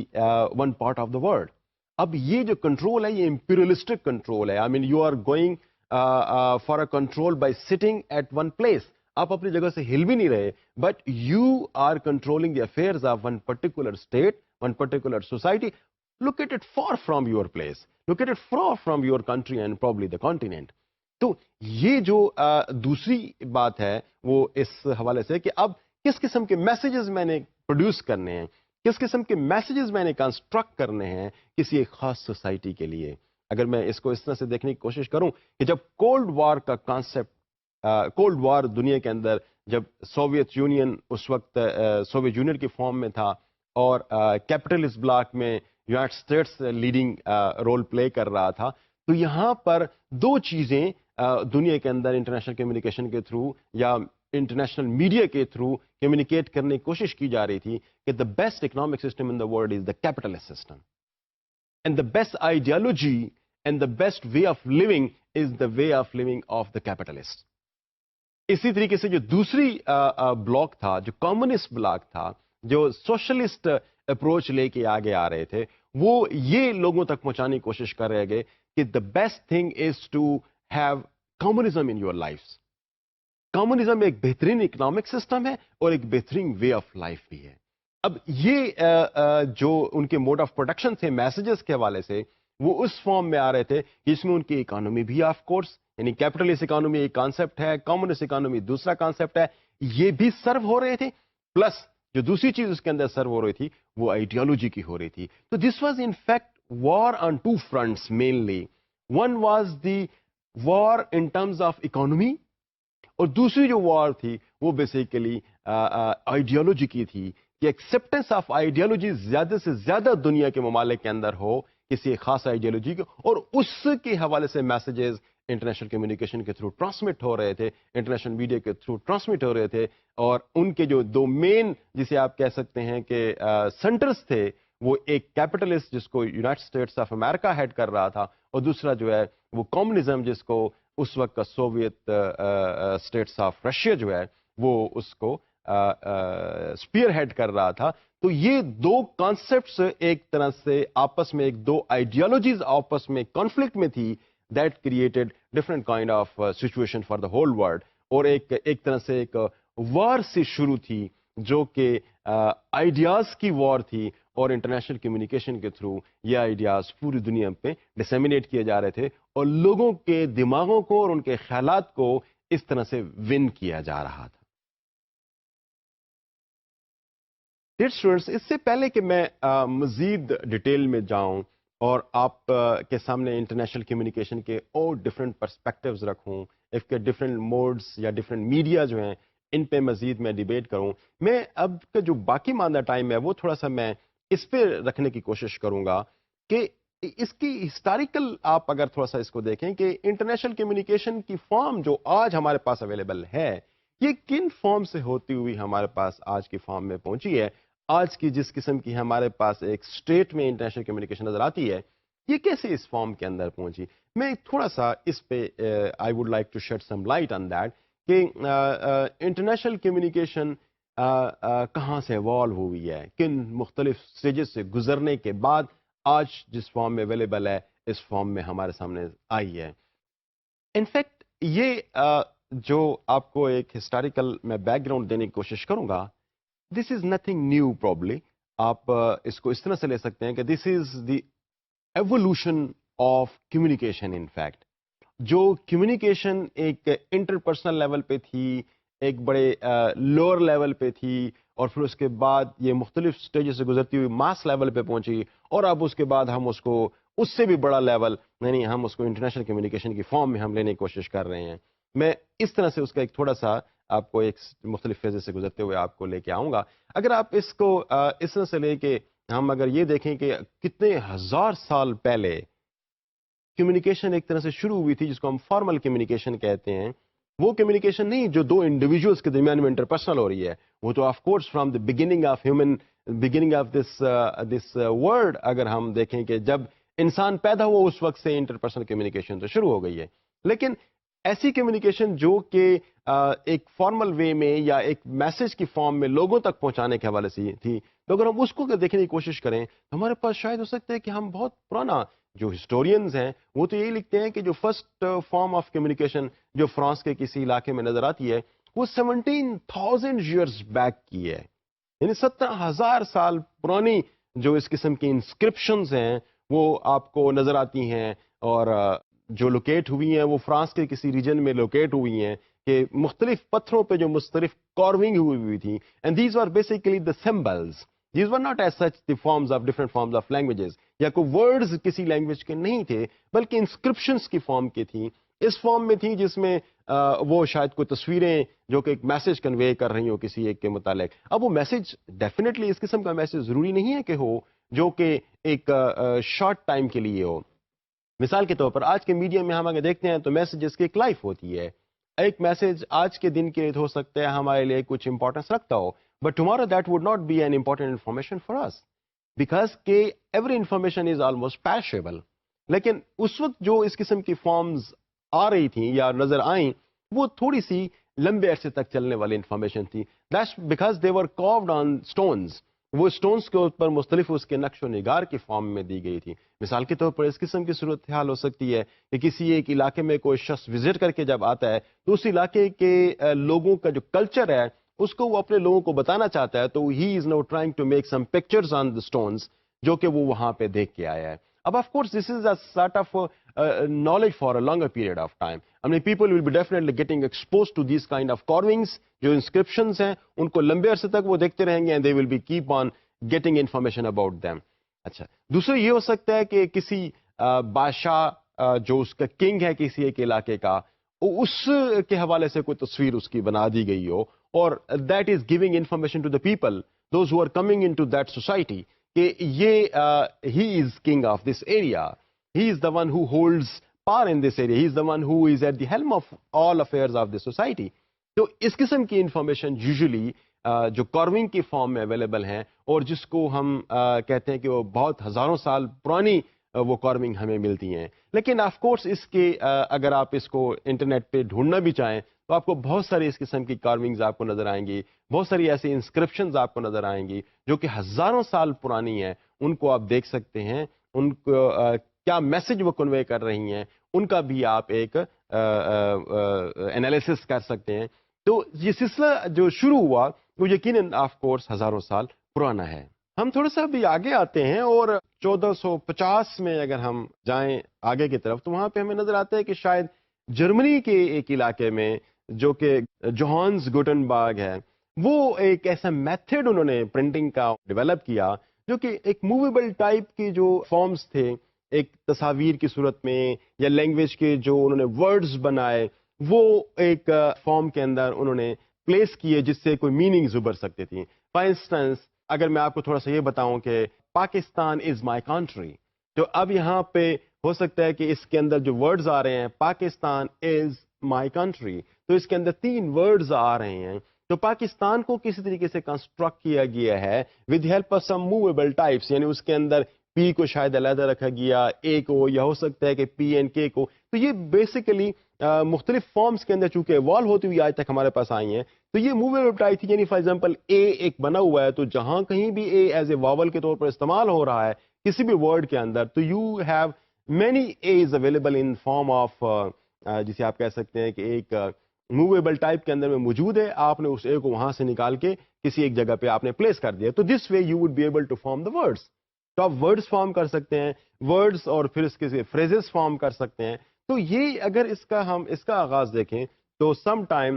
one part of the world. اب یہ جو کنٹرول ہے یہ امپیریلسٹک کنٹرول ہے. I mean you are going for a control by sitting at one place. آپ اپنی جگہ سے ہل بھی نہیں رہے, but you are controlling the affairs of one particular state, one particular society located far from your place, located far from your country and probably the continent. تو یہ جو دوسری بات ہے وہ اس حوالے سے کہ اب کس قسم کے میسیجز میں نے پروڈیوس کرنے ہیں, کس قسم کے میسیجز میں نے کنسٹرکٹ کرنے ہیں کسی ایک خاص سوسائٹی کے لیے. اگر میں اس کو اس طرح سے دیکھنے کی کوشش کروں کہ جب کولڈ وار کا کانسیپٹ, کولڈ وار دنیا کے اندر جب سوویت یونین اس وقت سوویت یونین کی فارم میں تھا اور کیپٹلسٹ بلاک میں United States leading role play کر رہا تھا, تو یہاں پر دو چیزیں دنیا کے اندر انٹرنیشنل کمیونیکیشن کے تھرو یا انٹرنیشنل میڈیا کے تھرو کمیونیکیٹ کرنے کی کوشش کی جا رہی تھی کہ the best economic system in the world is the capitalist system, and the best ideology and the best way of living is the way of living of the capitalist. اسی طریقے سے جو دوسری بلاک تھا, جو کمیونسٹ بلاک تھا, جو سوشلسٹ اپروچ لے کے آگے آ رہے تھے, وہ یہ لوگوں تک پہنچانے کی کوشش کر رہے گے کہ the best thing is to have communism in your life. Communism ایک بہترین اکنامک سسٹم ہے اور ایک بہترین وے آف لائف بھی ہے. اب یہ جو ان کے موڈ آف پروڈکشن تھے میسیجز کے حوالے سے, وہ اس فارم میں آ رہے تھے جس میں ان کی اکانومی بھی آف کورس, یعنی کیپٹلسٹ اکانومی ایک کانسیپٹ ہے, کمیونسٹ اکانومی دوسرا کانسیپٹ ہے, یہ بھی سرو ہو رہے تھے, پلس جو دوسری چیز اس کے اندر سرو ہو رہی تھی وہ آئیڈیالوجی کی ہو رہی تھی. تو this was in fact war on two fronts mainly. One was the war in terms of economy, اور دوسری جو وار تھی وہ بیسیکلی آئیڈیالوجی کی تھی کہ ایکسیپٹنس آف آئیڈیالوجی زیادہ سے زیادہ دنیا کے ممالک کے اندر ہو کسی خاص آئیڈیالوجی کو, اور اس کے حوالے سے میسیجز انٹرنیشنل کمیونیکیشن کے تھرو ٹرانسمٹ ہو رہے تھے, انٹرنیشنل میڈیا کے تھرو ٹرانسمٹ ہو رہے تھے. اور ان کے جو دو مین جسے آپ کہہ سکتے ہیں کہ سینٹرز تھے, وہ ایک کیپٹلسٹ جس کو United States of America head کر رہا تھا, اور دوسرا جو ہے وہ کمیونزم جس کو اس وقت کا سوویت اسٹیٹس آف رشیا جو ہے وہ اس کو اسپیئر ہیڈ کر رہا تھا. تو یہ دو کانسیپٹس ایک طرح سے آپس میں, ایک دو آئیڈیالوجیز آپس میں کانفلکٹ میں تھی, that created different kind of situation for the whole world. اور ایک طرح سے ایک وار سے شروع تھی جو کہ آئیڈیاز کی وار تھی, اور انٹرنیشنل کمیونیکیشن کے تھرو یہ آئیڈیاز پوری دنیا پہ ڈسیمینیٹ کیے جا رہے تھے, اور لوگوں کے دماغوں کو اور ان کے خیالات کو اس طرح سے ون کیا جا رہا تھا. ڈیئر اسٹوڈنٹس, اس سے پہلے کہ میں مزید ڈیٹیل میں جاؤں اور آپ کے سامنے انٹرنیشنل کمیونیکیشن کے اور ڈفرینٹ پرسپیکٹیوز رکھوں, اس کے ڈفرینٹ موڈس یا ڈفرینٹ میڈیا جو ہیں ان پہ مزید میں ڈیبیٹ کروں, میں اب کا جو باقی ماندہ ٹائم ہے وہ تھوڑا سا میں اس پہ رکھنے کی کوشش کروں گا کہ اس کی ہسٹوریکل آپ اگر تھوڑا سا اس کو دیکھیں کہ انٹرنیشنل کمیونیکیشن کی فارم جو آج ہمارے پاس اویلیبل ہے یہ کن فارم سے ہوتی ہوئی ہمارے پاس آج کی فارم میں پہنچی ہے. آج کی جس قسم کی ہمارے پاس ایک اسٹیٹ میں انٹرنیشنل کمیونیکیشن نظر آتی ہے, یہ کیسے اس فارم کے اندر پہنچی. میں تھوڑا سا اس پہ I would like to shed some light on that کہ انٹرنیشنل کمیونیکیشن کہاں سے ایوالو ہوئی ہے, کن مختلف سٹیجز سے گزرنے کے بعد آج جس فارم میں اویلیبل ہے اس فارم میں ہمارے سامنے آئی ہے. انفیکٹ یہ جو آپ کو ایک ہسٹوریکل میں بیک گراؤنڈ دینے کی کوشش کروں گا, دس از نتھنگ نیو پرابلی. آپ اس کو اس طرح سے لے سکتے ہیں کہ this is the evolution of communication. In fact جو کمیونیکیشن ایک انٹرپرسنل لیول پہ تھی, ایک بڑے لوور لیول پہ تھی, اور پھر اس کے بعد یہ مختلف سٹیجز سے گزرتی ہوئی ماس لیول پہ پہنچی, اور اب اس کے بعد ہم اس کو اس سے بھی بڑا لیول یعنی ہم اس کو انٹرنیشنل کمیونیکیشن کی فارم میں ہم لینے کی کوشش کر رہے ہیں. میں اس طرح سے اس کا ایک تھوڑا سا آپ کو ایک مختلف فیزز سے گزرتے ہوئے آپ کو لے کے آؤں گا. اگر آپ اس کو اس طرح سے لے کے ہم اگر یہ دیکھیں کہ کتنے ہزار سال پہلے کمیونیکیشن ایک طرح سے شروع ہوئی تھی جس کو ہم فارمل کمیونیکیشن کہتے ہیں, وہ کمیونیکیشن نہیں جو دو انڈیویجولس کے درمیان میں انٹرپرسنل ہو رہی ہے, وہ تو of course from the beginning of this world اگر ہم دیکھیں کہ جب انسان پیدا ہوا اس وقت سے انٹرپرسنل کمیونیکیشن تو شروع ہو گئی ہے. لیکن ایسی کمیونیکیشن جو کہ ایک فارمل وے میں یا ایک میسج کی فارم میں لوگوں تک پہنچانے کے حوالے سے تھی, تو اگر ہم اس کو دیکھنے کی کوشش کریں تو ہمارے پاس شاید ہو سکتا ہے کہ ہم بہت پرانا, جو ہسٹورینز ہیں وہ تو یہی لکھتے ہیں کہ جو فرسٹ فارم آف کمیونیکیشن جو فرانس کے کسی علاقے میں نظر آتی ہے وہ 17,000 ایئرز بیک کی ہے, یعنی 17,000 سال پرانی جو اس قسم کی انسکرپشنز ہیں وہ آپ کو نظر آتی ہیں, اور جو لوکیٹ ہوئی ہیں وہ فرانس کے کسی ریجن میں لوکیٹ ہوئی ہیں کہ مختلف پتھروں پہ جو مختلف کارونگ ہوئی تھی, and these are basically the symbols, these were not as such the forms of different forms of languages, یا کوئی ورڈز کسی لینگویج کے نہیں تھے بلکہ انسکرپشنز کی فارم کی تھی, اس فارم میں تھی جس میں وہ شاید کوئی تصویریں جو کہ ایک میسج کنوے کر رہی ہوں کسی ایک کے متعلق. اب وہ میسج ڈیفینیٹلی اس قسم کا میسج ضروری نہیں ہے کہ ہو جو کہ ایک شارٹ ٹائم کے لیے ہو. مثال کے طور پر آج کے میڈیا میں ہم اگر دیکھتے ہیں تو میسیجز کی ایک لائف ہوتی ہے, ایک میسج آج کے دن کے لیے ہو سکتا ہے ہمارے لیے کچھ امپورٹنس رکھتا ہو, but tomorrow that would not be an important information for us, because کہ every information is almost perishable. لیکن اس وقت جو اس قسم کی فارمز آ رہی تھیں یا نظر آئیں وہ تھوڑی سی لمبے عرصے تک چلنے والی انفارمیشن تھی, that's because they were carved on stones, وہ اسٹونز کے اوپر مختلف اس کے نقش و نگار کی فارم میں دی گئی تھی. مثال کے طور پر اس قسم کی صورتحال ہو سکتی ہے کہ کسی ایک علاقے میں کوئی شخص وزٹ کر کے جب آتا ہے تو اس علاقے کے لوگوں کا جو کلچر ہے اس کو وہ اپنے لوگوں کو بتانا چاہتا ہے, تو he is now trying to make some pictures on the stones جو کہ وہ وہاں پہ دیکھ کے آیا ہے. اب of course this is a sort of knowledge for a longer period of time. I mean, people will be definitely getting exposed to these kind of carvings, جو inscriptions ہیں ان کو لمبے عرصے تک وہ دیکھتے رہیں گے, and they will be keep on getting information about them. اچھا, دوسرا یہ ہو سکتا ہے کہ کسی بادشاہ جو اس کا کنگ ہے کسی ایک علاقے کا, اس کے حوالے سے کوئی تصویر اس کی بنا دی گئی ہو, اور that is giving information to the people, those who are coming into that society, کہ یہ he is king of this area. He is the one who holds power in this area. He is the one who is at the helm of all affairs of the society. تو اس قسم کی انفارمیشن یوزلی جو کارونگ کی فارم میں اویلیبل ہیں اور جس کو ہم کہتے ہیں کہ وہ بہت ہزاروں سال پرانی وہ کارونگ ہمیں ملتی ہیں. لیکن آف کورس اس کے اگر آپ اس کو انٹرنیٹ پہ ڈھونڈنا بھی چاہیں تو آپ کو بہت ساری اس قسم کی کارونگز آپ کو نظر آئیں گی, بہت ساری ایسی انسکرپشنز آپ کو نظر آئیں گی جو کہ ہزاروں سال پرانی ہیں. ان کو آپ دیکھ سکتے ہیں, ان کو کیا میسج وہ کنوے کر رہی ہیں ان کا بھی آپ ایک انالیسس کر سکتے ہیں. تو یہ سلسلہ جو شروع ہوا وہ یقیناً آف کورس ہزاروں سال پرانا ہے. ہم تھوڑا سا بھی آگے آتے ہیں اور 1450 میں اگر ہم جائیں آگے کی طرف تو وہاں پہ ہمیں نظر آتا ہے کہ شاید جرمنی کے ایک علاقے میں جو کہ جوہانس گوٹنبرگ ہے, وہ ایک ایسا میتھڈ انہوں نے پرنٹنگ کا ڈیولپ کیا جو کہ ایک موویبل ٹائپ کی جو فارمز تھے ایک تصاویر کی صورت میں یا لینگویج کے جو انہوں نے ورڈز بنائے وہ ایک فارم کے اندر انہوں نے پلیس کیے جس سے کوئی میننگز ابھر سکتی تھیں. فار انسٹنس اگر میں آپ کو تھوڑا سا یہ بتاؤں کہ پاکستان از مائی کنٹری, تو اب یہاں پہ ہو سکتا ہے کہ اس کے اندر جو ورڈز آ رہے ہیں پاکستان از مائی کنٹری, تو اس کے اندر 3 ورڈز آ رہے ہیں. تو پاکستان کو کسی طریقے سے کنسٹرکٹ کیا گیا ہے with help of some movable types, یعنی اس کے اندر پی کو شاید علیحدہ رکھا گیا, اے کو, یا ہو سکتا ہے کہ پی اینڈ کے کو. تو یہ بیسیکلی مختلف فارمز کے اندر چونکہ ایوالو ہوتی ہوئی آج تک ہمارے پاس آئی ہیں, تو یہ موویبل ٹائپ تھی. یعنی فار ایگزامپل اے ایک بنا ہوا ہے تو جہاں کہیں بھی اے ایز اے واول کے طور پر استعمال ہو رہا ہے کسی بھی ورڈ کے اندر, تو you have many as available in form of, جسے آپ کہہ سکتے ہیں کہ ایک موویبل ٹائپ کے اندر میں موجود ہے, آپ نے اس اے کو وہاں سے نکال کے کسی ایک جگہ پہ آپ نے پلیس کر دیا. تو this way you would be able to form the words. تو آپ ورڈز فارم کر سکتے ہیں, ورڈز اور پھر اس کے فریزز فارم کر سکتے ہیں. تو یہ اگر اس کا ہم اس کا آغاز دیکھیں تو سم ٹائم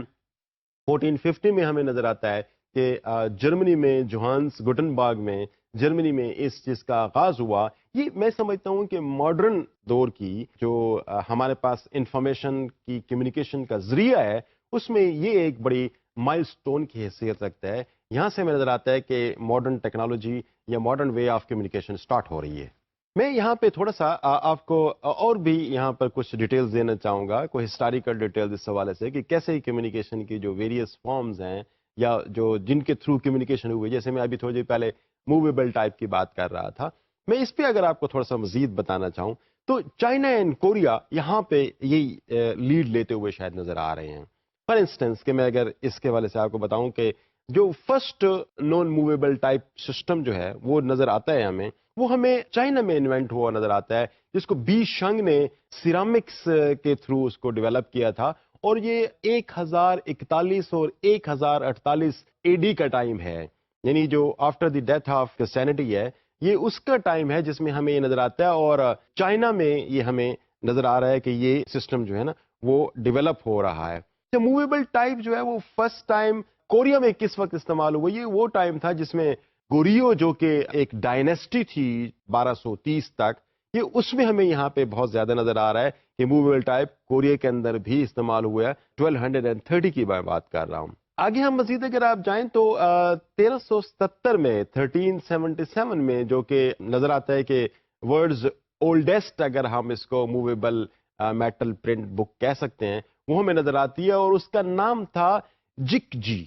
1450 میں ہمیں نظر آتا ہے کہ جرمنی میں جوہانس گٹنبرگ میں جرمنی میں اس چیز کا آغاز ہوا، یہ میں سمجھتا ہوں کہ ماڈرن دور کی جو ہمارے پاس انفارمیشن کی کمیونیکیشن کا ذریعہ ہے، اس میں یہ ایک بڑی مائل سٹون کی حیثیت رکھتا ہے. یہاں سے ہمیں نظر آتا ہے کہ ماڈرن ٹیکنالوجی یا modern way of communication start ہو رہی ہے. میں یہاں پہ تھوڑا سا آپ کو اور بھی یہاں پر کچھ ڈیٹیلز دینا چاہوں گا، کوئی ہسٹوریکل ڈیٹیلز اس حوالے سے کہ کیسے کمیونیکیشن کی جو ویریس فارمز ہیں یا جو جن کے تھرو کمیونیکیشن ہوئی. جیسے میں ابھی تھوڑی دیر پہلے موویبل ٹائپ کی بات کر رہا تھا، میں اس پہ اگر آپ کو تھوڑا سا مزید بتانا چاہوں تو چائنا اینڈ کوریا یہاں پہ یہی لیڈ لیتے ہوئے شاید نظر آ رہے ہیں. فار انسٹنس کہ میں اگر اس کے حوالے سے آپ کو بتاؤں کہ جو first non movable type system جو ہے وہ نظر آتا ہے ہمیں، وہ ہمیں چائنا میں انوینٹ ہوا نظر آتا ہے، جس کو بی شنگ نے سیرامکس کے تھرو اس کو ڈیولپ کیا تھا. اور یہ 1041 اور 1048 اے ڈی کا ٹائم ہے، یعنی جو after the death of Christianity ہے، یہ اس کا ٹائم ہے جس میں ہمیں یہ نظر آتا ہے. اور چائنا میں یہ ہمیں نظر آ رہا ہے کہ یہ سسٹم جو ہے نا وہ ڈیولپ ہو رہا ہے. موویبل ٹائپ جو ہے وہ فرسٹ ٹائم کوریا میں کس وقت استعمال ہوا؟ یہ وہ ٹائم تھا جس میں گوریو جو کہ ایک ڈائنیسٹی تھی 1230 تک، یہ اس میں ہمیں یہاں پہ بہت زیادہ نظر آ رہا ہے کہ موویبل ٹائپ کوریا کے اندر بھی استعمال ہوا ہے. 1230 کی میں بات کر رہا ہوں. آگے ہم مزید اگر آپ جائیں تو 1377 میں 1377 میں جو کہ نظر آتا ہے کہ ورلڈز اولڈسٹ اگر ہم اس کو موویبل میٹل پرنٹ بک کہہ سکتے ہیں، وہ ہمیں نظر آتی ہے اور اس کا نام تھا Jikji.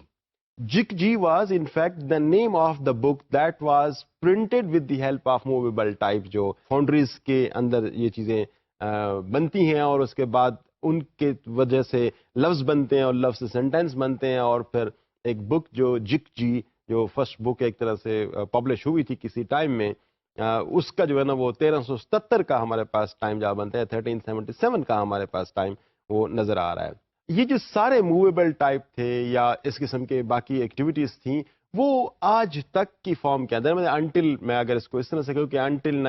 Jikji was in fact the name of the book that was printed with the help of movable type. جو فاؤنڈریز کے اندر یہ چیزیں بنتی ہیں اور اس کے بعد ان کے وجہ سے لفظ بنتے ہیں اور لفظ سے سینٹینس بنتے ہیں، اور پھر ایک بک جو جک جی جو فرسٹ بک ایک طرح سے پبلش ہوئی تھی کسی ٹائم میں، اس کا جو ہے نا وہ 1377 کا ہمارے پاس ٹائم جہاں بنتا ہے، 1377 کا ہمارے پاس ٹائم وہ نظر آ رہا ہے. یہ جو سارے موویبل ٹائپ تھے یا اس قسم کے باقی ایکٹیویٹیز تھیں، وہ آج تک کی فارم کے اندر انٹل میں اگر اس کو اس طرح سے کہوں کہ انٹل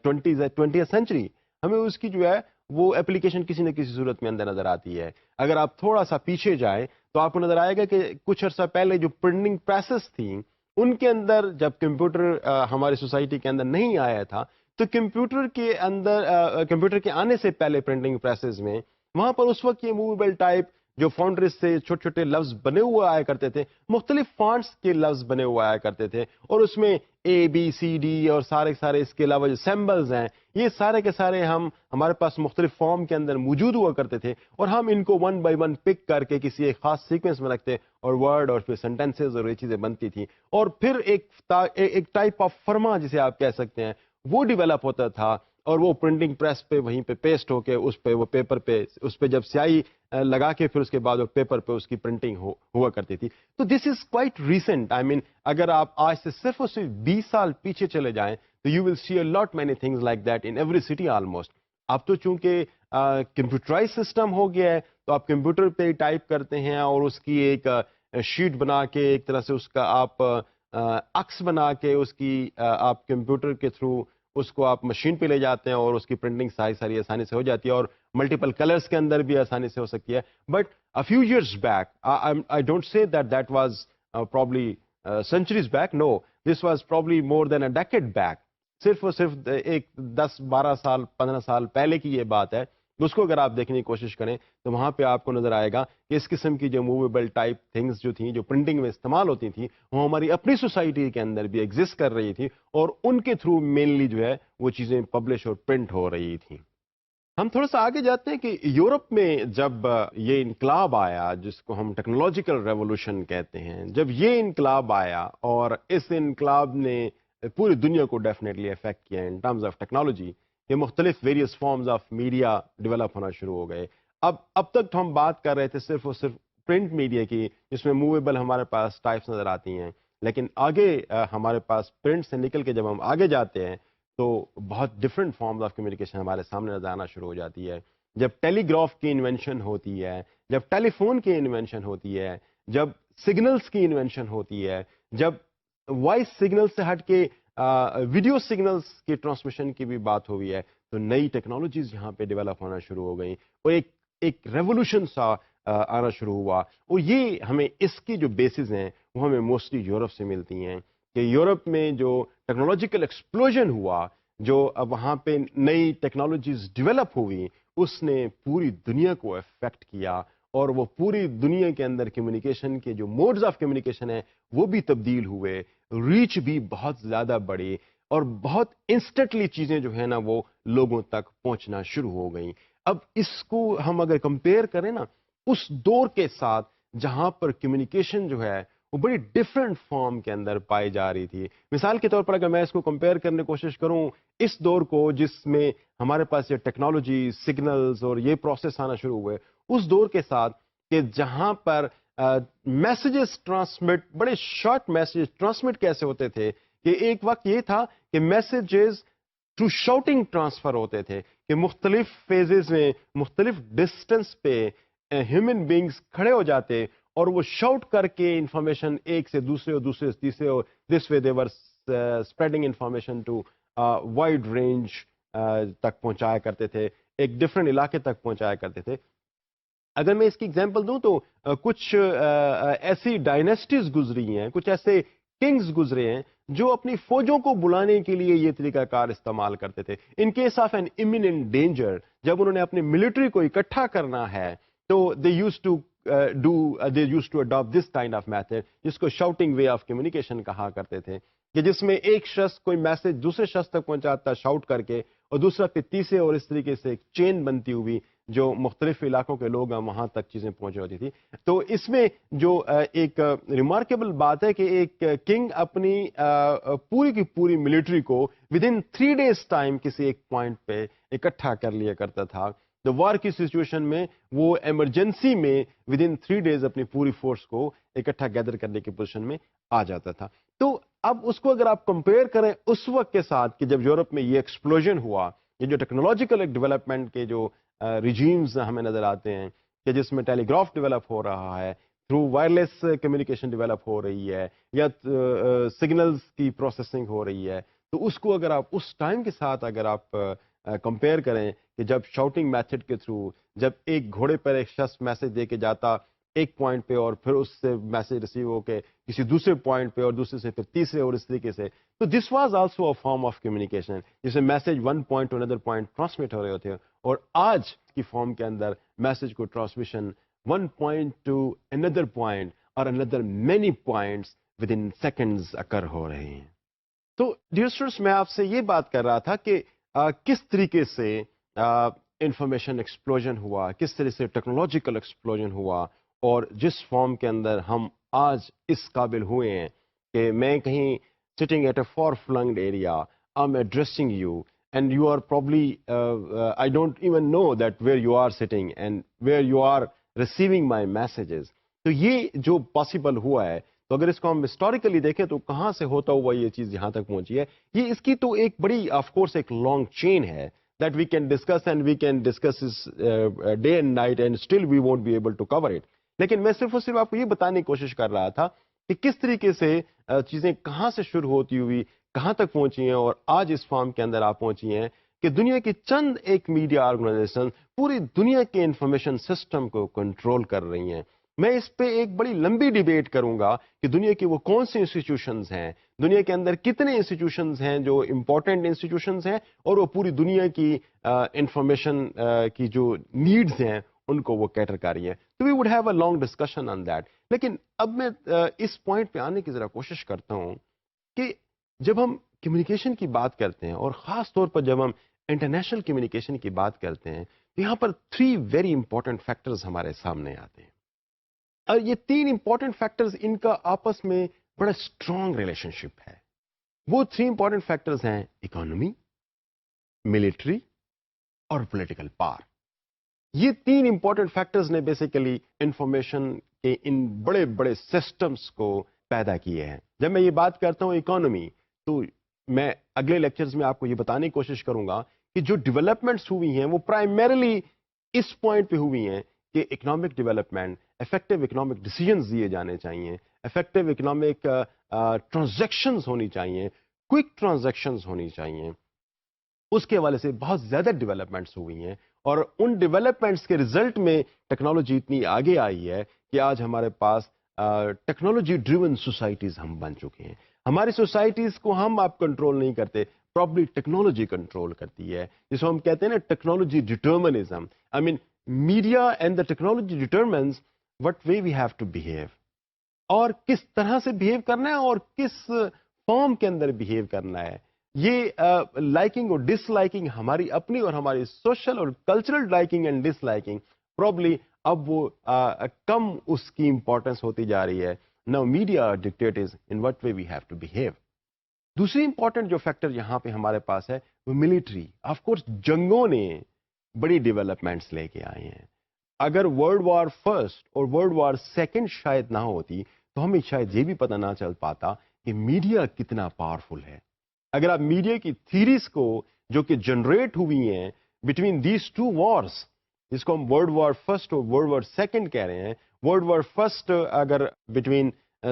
20th سینچری ہمیں اس کی جو ہے وہ اپلیکیشن کسی نہ کسی صورت میں اندر نظر آتی ہے. اگر آپ تھوڑا سا پیچھے جائیں تو آپ کو نظر آئے گا کہ کچھ عرصہ پہلے جو پرنٹنگ پریسز تھیں ان کے اندر جب کمپیوٹر ہماری سوسائٹی کے اندر نہیں آیا تھا تو کمپیوٹر کے آنے سے پہلے پرنٹنگ پریسز میں وہاں پر اس وقت یہ موویبل ٹائپ جو فاؤنڈریز سے چھوٹے چھوٹے لفظ بنے ہوئے آیا کرتے تھے، مختلف فانٹس کے لفظ بنے ہوئے آیا کرتے تھے، اور اس میں اے بی سی ڈی اور سارے اس کے علاوہ جو سمبلز ہیں یہ سارے کے سارے ہمارے پاس مختلف فارم کے اندر موجود ہوا کرتے تھے، اور ہم ان کو ون بائی ون پک کر کے کسی ایک خاص سیکوینس میں رکھتے اور ورڈ اور پھر سینٹینسز اور یہ چیزیں بنتی تھیں. اور پھر ایک ٹائپ آف فرما جسے آپ کہہ سکتے ہیں وہ ڈیولپ ہوتا تھا، اور وہ پرنٹنگ پریس پہ وہیں پہ پیسٹ ہو کے اس پہ وہ پیپر پہ اس پہ جب سیاہی لگا کے پھر اس کے بعد وہ پیپر پہ اس کی پرنٹنگ ہوا کرتی تھی. تو دس از کوائٹ ریسنٹ. آئی مین اگر آپ آج سے صرف اور صرف 20 سال پیچھے چلے جائیں تو you will see a lot many things like that in every city almost. اب تو چونکہ کمپیوٹرائز سسٹم ہو گیا ہے تو آپ کمپیوٹر پہ ٹائپ کرتے ہیں اور اس کی ایک شیٹ بنا کے ایک طرح سے اس کا آپ عکس بنا کے اس کی آپ کمپیوٹر کے تھرو اس کو آپ مشین پہ لے جاتے ہیں اور اس کی پرنٹنگ ساری آسانی سے ہو جاتی ہے، اور ملٹیپل کلرز کے اندر بھی آسانی سے ہو سکتی ہے. But a few years back, I don't say that was probably centuries back. No, this was probably more than a decade back. صرف اور صرف ایک 10-12 سال 15 سال پہلے کی یہ بات ہے. اس کو اگر آپ دیکھنے کی کوشش کریں تو وہاں پہ آپ کو نظر آئے گا کہ اس قسم کی جو موویبل ٹائپ تھنگز جو تھیں جو پرنٹنگ میں استعمال ہوتی تھیں وہ ہماری اپنی سوسائٹی کے اندر بھی ایگزسٹ کر رہی تھی، اور ان کے تھرو مینلی جو ہے وہ چیزیں پبلش اور پرنٹ ہو رہی تھیں. ہم تھوڑا سا آگے جاتے ہیں کہ یورپ میں جب یہ انقلاب آیا جس کو ہم ٹیکنالوجیکل ریولوشن کہتے ہیں، جب یہ انقلاب آیا اور اس انقلاب نے پوری دنیا کو ڈیفینیٹلی افیکٹ کیا ان ٹرمز آف ٹیکنالوجی، یہ مختلف various forms of media develop ہونا شروع ہو گئے. اب تک تو ہم بات کر رہے تھے صرف اور صرف پرنٹ میڈیا کی جس میں موویبل ہمارے پاس ٹائپس نظر آتی ہیں، لیکن آگے ہمارے پاس پرنٹ سے نکل کے جب ہم آگے جاتے ہیں تو بہت ڈفرینٹ فارمز آف کمیونیکیشن ہمارے سامنے نظر آنا شروع ہو جاتی ہے. جب ٹیلی گراف کی انوینشن ہوتی ہے، جب ٹیلی فون کی انوینشن ہوتی ہے، جب سگنلز کی انوینشن ہوتی ہے، جب وائس سگنل سے ہٹ کے ویڈیو سگنلز کی ٹرانسمیشن کی بھی بات ہوئی ہے، تو نئی ٹیکنالوجیز یہاں پہ ڈیولپ ہونا شروع ہو گئیں اور ایک ریولوشن سا آنا شروع ہوا. اور یہ ہمیں اس کی جو بیسز ہیں وہ ہمیں موسٹلی یورپ سے ملتی ہیں کہ یورپ میں جو ٹیکنالوجیکل ایکسپلوژن ہوا, جو وہاں پہ نئی ٹیکنالوجیز ڈیولپ ہوئی, اس نے پوری دنیا کو افیکٹ کیا, اور وہ پوری دنیا کے اندر کمیونیکیشن کے جو موڈز آف کمیونیکیشن ہیں وہ بھی تبدیل ہوئے, ریچ بھی بہت زیادہ بڑھی, اور بہت انسٹنٹلی چیزیں جو ہیں نا وہ لوگوں تک پہنچنا شروع ہو گئیں. اب اس کو ہم اگر کمپیئر کریں نا اس دور کے ساتھ جہاں پر کمیونیکیشن جو ہے وہ بڑی ڈفرینٹ فارم کے اندر پائی جا رہی تھی. مثال کے طور پر اگر میں اس کو کمپیئر کرنے کی کوشش کروں اس دور کو جس میں ہمارے پاس یہ ٹیکنالوجی, سگنلز اور یہ پروسیس آنا شروع ہوئے, اس دور کے ساتھ کہ جہاں پر میسیجز ٹرانسمٹ, بڑے شارٹ میسیجز ٹرانسمٹ کیسے ہوتے تھے کہ ایک وقت یہ تھا کہ میسیجز تھرو شاؤٹنگ ٹرانسفر ہوتے تھے کہ مختلف فیزز میں مختلف ڈسٹنس پہ ہیومن بینگز کھڑے ہو جاتے اور وہ شاؤٹ کر کے انفارمیشن ایک سے دوسرے اور دوسرے سے تیسرے, اور this way they were spreading information to wide range تک پہنچایا کرتے تھے, ایک ڈفرینٹ علاقے تک پہنچایا کرتے تھے. اگر میں اس کی ایگزامپل دوں تو کچھ ایسی ڈائنیسٹیز گزری ہیں, کچھ ایسے کنگز گزرے ہیں جو اپنی فوجوں کو بلانے کے لیے یہ طریقہ کار استعمال کرتے تھے. In case of an imminent danger, جب انہوں نے اپنی ملٹری کو اکٹھا کرنا ہے تو they use to adapt this kind of method, جس کو شاؤٹنگ وے آف کمیونیکیشن کہا کرتے تھے, کہ جس میں ایک شخص کوئی میسج دوسرے شخص تک پہنچاتا شاؤٹ کر کے, اور دوسرا پھر تیسرے, اور اس طریقے سے ایک چین بنتی ہوئی جو مختلف علاقوں کے لوگ ہیں وہاں تک چیزیں پہنچ ہوتی تھی. تو اس میں جو ایک ریمارکیبل بات ہے کہ ایک کنگ اپنی پوری کی پوری ملٹری کو ود ان 3 days ٹائم کسی ایک پوائنٹ پہ اکٹھا کر لیا کرتا تھا. تو وار کی سچویشن میں وہ ایمرجنسی میں ود ان 3 days اپنی پوری فورس کو اکٹھا گیدر کرنے کی پوزیشن میں آ جاتا تھا. تو اب اس کو اگر آپ کمپیئر کریں اس وقت کے ساتھ کہ جب یورپ میں یہ ایکسپلوژن ہوا, یہ جو ٹیکنالوجیکل ایک ڈیولپمنٹ کے جو ریجیمز ہمیں نظر آتے ہیں کہ جس میں ٹیلی گراف ڈیولپ ہو رہا ہے, تھرو وائرلیس کمیونیکیشن ڈیولپ ہو رہی ہے, یا سگنلز کی پروسیسنگ ہو رہی ہے, تو اس کو اگر آپ اس ٹائم کے ساتھ اگر آپ کمپیئر کریں کہ جب شاؤٹنگ میتھڈ کے تھرو جب ایک گھوڑے پر ایک شخص میسج دے کے جاتا ایک پوائنٹ پہ, اور پھر اس سے میسج ریسیو ہو کے کسی دوسرے پوائنٹ پہ, اور دوسرے سے پھر تیسرے, اور اس طریقے سے, تو this was also a form of communication جس میں message one point to another point transmit ہو رہے ہوتے ہیں. اور آج کی فارم کے اندر میسج کو transmission one point to another point اور اندر many points within seconds occur ہو رہے ہیں. تو ڈیئر اسٹوڈنٹس, میں آپ سے یہ بات کر رہا تھا کہ کس طریقے سے انفارمیشن ایکسپلوژن ہوا, کس طرح سے ٹیکنالوجیکل ایکسپلوژن ہوا, اور جس فارم کے اندر ہم آج اس قابل ہوئے ہیں کہ میں کہیں sitting at a far flung area, I am addressing you and you are probably I don't even know that where you are sitting and where you are receiving my messages. تو یہ جو پاسبل ہوا ہے, تو اگر اس کو ہم ہسٹوریکلی دیکھیں تو کہاں سے ہوتا ہوا یہ چیز یہاں تک پہنچی ہے, یہ اس کی تو ایک بڑی آف کورس ایک لانگ چین ہے that we can discuss and we can discuss this day and night and still we won't be able to cover it. لیکن میں صرف اور صرف آپ کو یہ بتانے کی کوشش کر رہا تھا کہ کس طریقے سے چیزیں کہاں سے شروع ہوتی ہوئی کہاں تک پہنچی ہیں, اور آج اس فارم کے اندر آپ پہنچی ہیں کہ دنیا کی چند ایک میڈیا آرگنائزیشن پوری دنیا کے انفارمیشن سسٹم کو کنٹرول کر رہی ہیں. میں اس پہ ایک بڑی لمبی ڈیبیٹ کروں گا کہ دنیا کی وہ کون سی انسٹیٹیوشنز ہیں, دنیا کے اندر کتنے انسٹیٹیوشنز ہیں جو امپورٹنٹ انسٹیٹیوشنز ہیں, اور وہ پوری دنیا کی انفارمیشن کی جو نیڈز ہیں ان کو وہ کیٹر کر رہی ہیں. تو we would have a long discussion on that. لیکن اب میں اس پوائنٹ پہ آنے کی ذرا کوشش کرتا ہوں کہ جب ہم کمیونیکیشن کی بات کرتے ہیں, اور خاص طور پر جب ہم انٹرنیشنل کمیونیکیشن کی بات کرتے ہیں, تو یہاں پر 3 ویری امپورٹنٹ فیکٹرز ہمارے سامنے آتے ہیں, اور یہ 3 امپورٹنٹ فیکٹرز ان کا آپس میں بڑا اسٹرانگ ریلیشن شپ ہے. وہ 3 امپورٹنٹ فیکٹرز ہیں اکانومی, ملٹری اور پولیٹیکل پاور. یہ 3 امپورٹنٹ فیکٹرز نے بیسیکلی انفارمیشن کے ان بڑے بڑے سسٹمز کو پیدا کیے ہیں. جب میں یہ بات کرتا ہوں اکانومی, تو میں اگلے لیکچرز میں آپ کو یہ بتانے کی کوشش کروں گا کہ جو ڈیولپمنٹس ہوئی ہیں وہ پرائمریلی اس پوائنٹ پہ ہوئی ہیں کہ economic development, effective economic decisions دیے جانے چاہیے, افیکٹو اکنامک ٹرانزیکشنز ہونی چاہیے, کوئک ٹرانزیکشنز ہونی چاہیے. اس کے حوالے سے بہت زیادہ ڈیولپمنٹس ہوئی ہیں, اور ان ڈیولپمنٹس کے رزلٹ میں ٹیکنالوجی اتنی آگے آئی ہے کہ آج ہمارے پاس ٹیکنالوجی ڈریون سوسائٹیز ہم بن چکے ہیں. ہماری سوسائٹیز کو ہم آپ کنٹرول نہیں کرتے, پراپرلی ٹیکنالوجی کنٹرول کرتی ہے, جس کو ہم کہتے ہیں نا technology determinism. I mean media and the technology determines what way we have to behave, اور کس طرح سے بہیو کرنا ہے اور کس فارم کے اندر بہیو کرنا ہے. یہ لائکنگ اور ڈس لائکنگ ہماری اپنی اور ہماری سوشل اور cultural liking and disliking probably اب وہ کم اس کی امپورٹنس ہوتی جا رہی ہے. Now media dictates in what way we have to behave. دوسری امپورٹنٹ جو فیکٹر یہاں پہ ہمارے پاس ہے وہ ملٹری. آف کورس جنگوں نے بڑی ڈیولپمنٹس لے کے آئے ہیں. اگر ورلڈ وار فرسٹ اور ورلڈ وار سیکنڈ شاید نہ ہوتی تو ہمیں شاید یہ بھی پتہ نہ چل پاتا کہ میڈیا کتنا پاورفل ہے. اگر آپ میڈیا کی تھیریز کو جو کہ جنریٹ ہوئی ہیں بٹوین دیز ٹو وارز, جس کو ہم ورلڈ وار فرسٹ اور ورلڈ وار سیکنڈ کہہ رہے ہیں, ورلڈ وار فرسٹ اگر بٹوین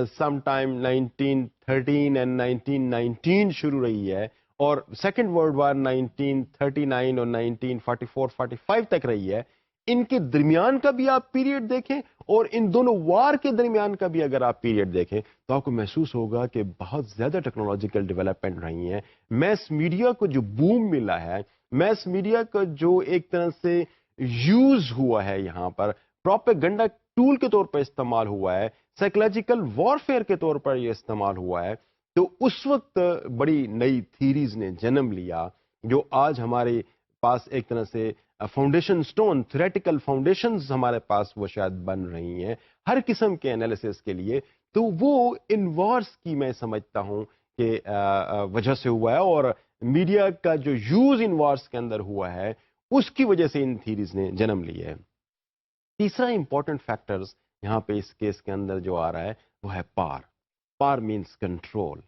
سم ٹائم 1913 اینڈ 1919 شروع رہی ہے, اور سیکنڈ ورلڈ وار 1939 اور 1944-45 تک رہی ہے, ان کے درمیان کا بھی آپ پیریڈ دیکھیں اور ان دونوں وار کے درمیان کا بھی اگر آپ پیریڈ دیکھیں تو آپ کو محسوس ہوگا کہ بہت زیادہ ٹیکنالوجیکل ڈیولپمنٹ رہی ہیں. میس میڈیا کو جو بوم ملا ہے, میس میڈیا کا جو ایک طرح سے یوز ہوا ہے, یہاں پر پروپیگنڈا ٹول کے طور پر استعمال ہوا ہے, سائیکولوجیکل وارفیئر کے طور پر یہ استعمال ہوا ہے, تو اس وقت بڑی نئی تھیریز نے جنم لیا جو آج ہمارے پاس ایک طرح سے فاؤنڈیشن سٹون, تھیوریٹیکل فاؤنڈیشنز ہمارے پاس وہ شاید بن رہی ہیں ہر قسم کے انالیسس کے لیے. تو وہ ان وارز کی میں سمجھتا ہوں کہ وجہ سے ہوا ہے, اور میڈیا کا جو یوز ان وارز کے اندر ہوا ہے اس کی وجہ سے ان تھیریز نے جنم لی ہے. تیسرا امپورٹنٹ فیکٹرز یہاں پہ اس کیس کے اندر جو آ رہا ہے وہ ہے پار. پار مینس کنٹرول.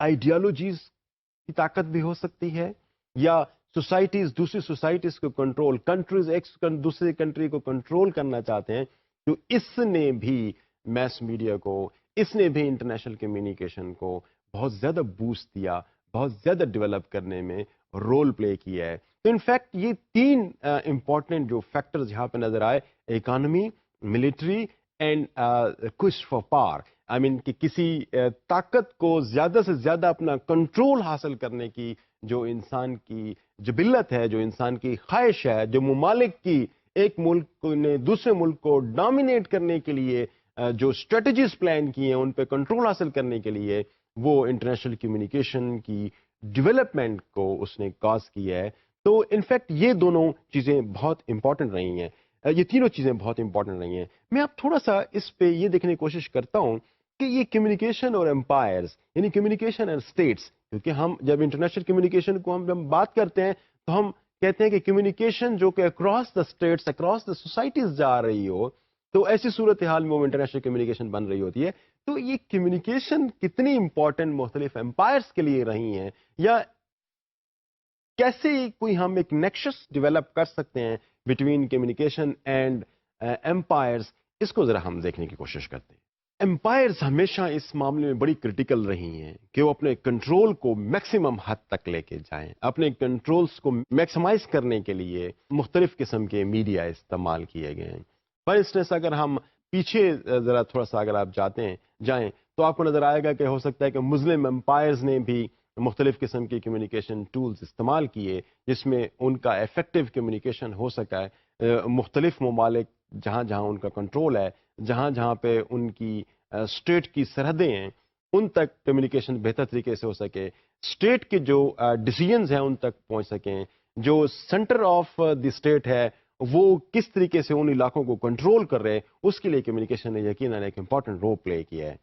آئیڈیالوجیز کی طاقت بھی ہو سکتی ہے, یا سوسائٹیز دوسری سوسائٹیز کو کنٹرول, کنٹریز ایک دوسری کنٹری کو کنٹرول کرنا چاہتے ہیں, تو اس نے بھی میس میڈیا کو, اس نے بھی انٹرنیشنل کمیونیکیشن کو بہت زیادہ بوسٹ دیا, بہت زیادہ ڈیولپ کرنے میں رول پلے کیا ہے. تو انفیکٹ یہ تین امپورٹنٹ جو فیکٹرز یہاں پہ نظر آئے, اکانومی, ملٹری اینڈ کوش فار پاور, آئی مین کہ کسی طاقت کو زیادہ سے زیادہ اپنا کنٹرول حاصل کرنے کی جو انسان کی جبلت ہے, جو انسان کی خواہش ہے, جو ممالک کی ایک ملک نے دوسرے ملک کو ڈومینیٹ کرنے کے لیے جو اسٹریٹجیز پلان کی ہیں, ان پہ کنٹرول حاصل کرنے کے لیے وہ انٹرنیشنل کمیونیکیشن کی ڈیولپمنٹ کو اس نے کاز کیا ہے. تو انفیکٹ یہ دونوں چیزیں بہت امپورٹنٹ رہی ہیں, یہ تینوں چیزیں بہت امپورٹنٹ رہی ہیں. میں اب تھوڑا سا اس پہ یہ دیکھنے کی کوشش کرتا ہوں کہ یہ کمیونیکیشن اور امپائرز, یعنی کمیونیکیشن اینڈ اسٹیٹس, کیونکہ ہم جب انٹرنیشنل کمیونیکیشن کو ہم بات کرتے ہیں تو ہم کہتے ہیں کہ کمیونیکیشن جو کہ across the states, across the societies جا رہی ہو, تو ایسی صورتحال میں وہ انٹرنیشنل کمیونیکیشن بن رہی ہوتی ہے. تو یہ کمیونیکیشن کتنی امپورٹنٹ مختلف امپائرز کے لیے رہی ہیں, یا کیسے کوئی ہم ایک نیکسس ڈیولپ کر سکتے ہیں بٹوین کمیونیکیشن اینڈ امپائرز, اس کو ذرا ہم دیکھنے کی کوشش کرتے ہیں. امپائرز ہمیشہ اس معاملے میں بڑی کرٹیکل رہی ہیں کہ وہ اپنے کنٹرول کو میکسیمم حد تک لے کے جائیں. اپنے کنٹرولز کو میکسیمائز کرنے کے لیے مختلف قسم کے میڈیا استعمال کیے گئے ہیں. فار انسٹنس اگر ہم پیچھے ذرا تھوڑا سا اگر آپ جائیں تو آپ کو نظر آئے گا کہ ہو سکتا ہے کہ مسلم امپائرز نے بھی مختلف قسم کی کمیونیکیشن ٹولز استعمال کیے جس میں ان کا ایفیکٹو کمیونیکیشن ہو سکا ہے. مختلف ممالک جہاں جہاں ان کا کنٹرول ہے, جہاں جہاں پہ ان کی اسٹیٹ کی سرحدیں ہیں, ان تک کمیونیکیشن بہتر طریقے سے ہو سکے, اسٹیٹ کے جو ڈیسیجنز ہیں ان تک پہنچ سکیں, جو سینٹر آف دی اسٹیٹ ہے وہ کس طریقے سے ان علاقوں کو کنٹرول کر رہے ہیں, اس کے لیے کمیونیکیشن نے یقیناً ایک امپورٹنٹ رول پلے کیا ہے.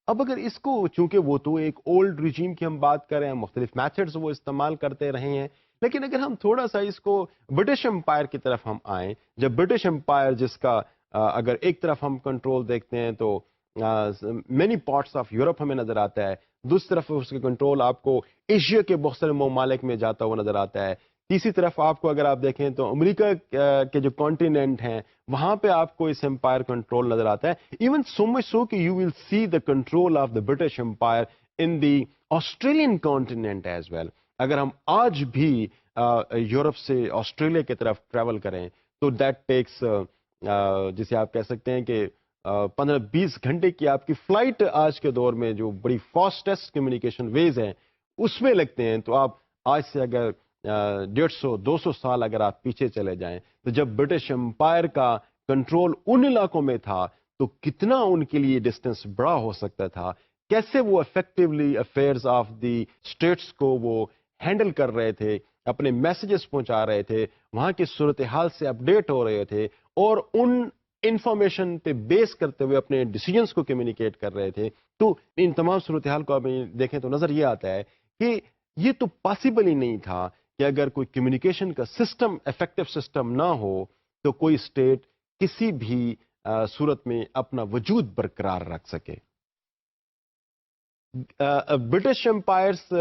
اب اگر اس کو, چونکہ وہ تو ایک اولڈ ریجیم کی ہم بات کر رہے ہیں, مختلف میتھڈز وہ استعمال کرتے رہے ہیں, لیکن اگر ہم تھوڑا سا اس کو برٹش امپائر کی طرف ہم آئیں, جب برٹش امپائر جس کا اگر ایک طرف ہم کنٹرول دیکھتے ہیں تو مینی پارٹس آف یورپ ہمیں نظر آتا ہے, دوسری طرف اس کا کنٹرول آپ کو ایشیا کے بہت سارے ممالک میں جاتا ہوا نظر آتا ہے, تیسری طرف آپ کو اگر آپ دیکھیں تو امریکہ کے جو کانٹیننٹ ہیں وہاں پہ آپ کو اس امپائر کنٹرول نظر آتا ہے. ایون سو مچ سو کہ you will see the control of the British empire in the Australian continent as well. اگر ہم آج بھی یورپ سے آسٹریلیا کی طرف ٹریول کریں تو دیٹ ٹیکس جسے آپ کہہ سکتے ہیں کہ 15-20 گھنٹے کی آپ کی فلائٹ آج کے دور میں جو بڑی فاسٹسٹ کمیونیکیشن ویز ہیں اس میں لگتے ہیں. تو آپ آج سے اگر 150-200 سال اگر آپ پیچھے چلے جائیں تو جب برٹش امپائر کا کنٹرول ان علاقوں میں تھا تو کتنا ان کے لیے ڈسٹینس بڑا ہو سکتا تھا, کیسے وہ effectively affairs of the states کو وہ ہینڈل کر رہے تھے, اپنے میسیجز پہنچا رہے تھے, وہاں کی صورتحال سے اپڈیٹ ہو رہے تھے اور ان انفارمیشن پہ بیس کرتے ہوئے اپنے ڈیسیجنز کو کمیونیکیٹ کر رہے تھے. تو ان تمام صورتحال کو آپ دیکھیں تو نظر یہ آتا ہے کہ یہ تو پاسبل ہی نہیں تھا کہ اگر کوئی کمیونیکیشن کا سسٹم افیکٹو سسٹم نہ ہو تو کوئی اسٹیٹ کسی بھی صورت میں اپنا وجود برقرار رکھ سکے. برٹش امپائرس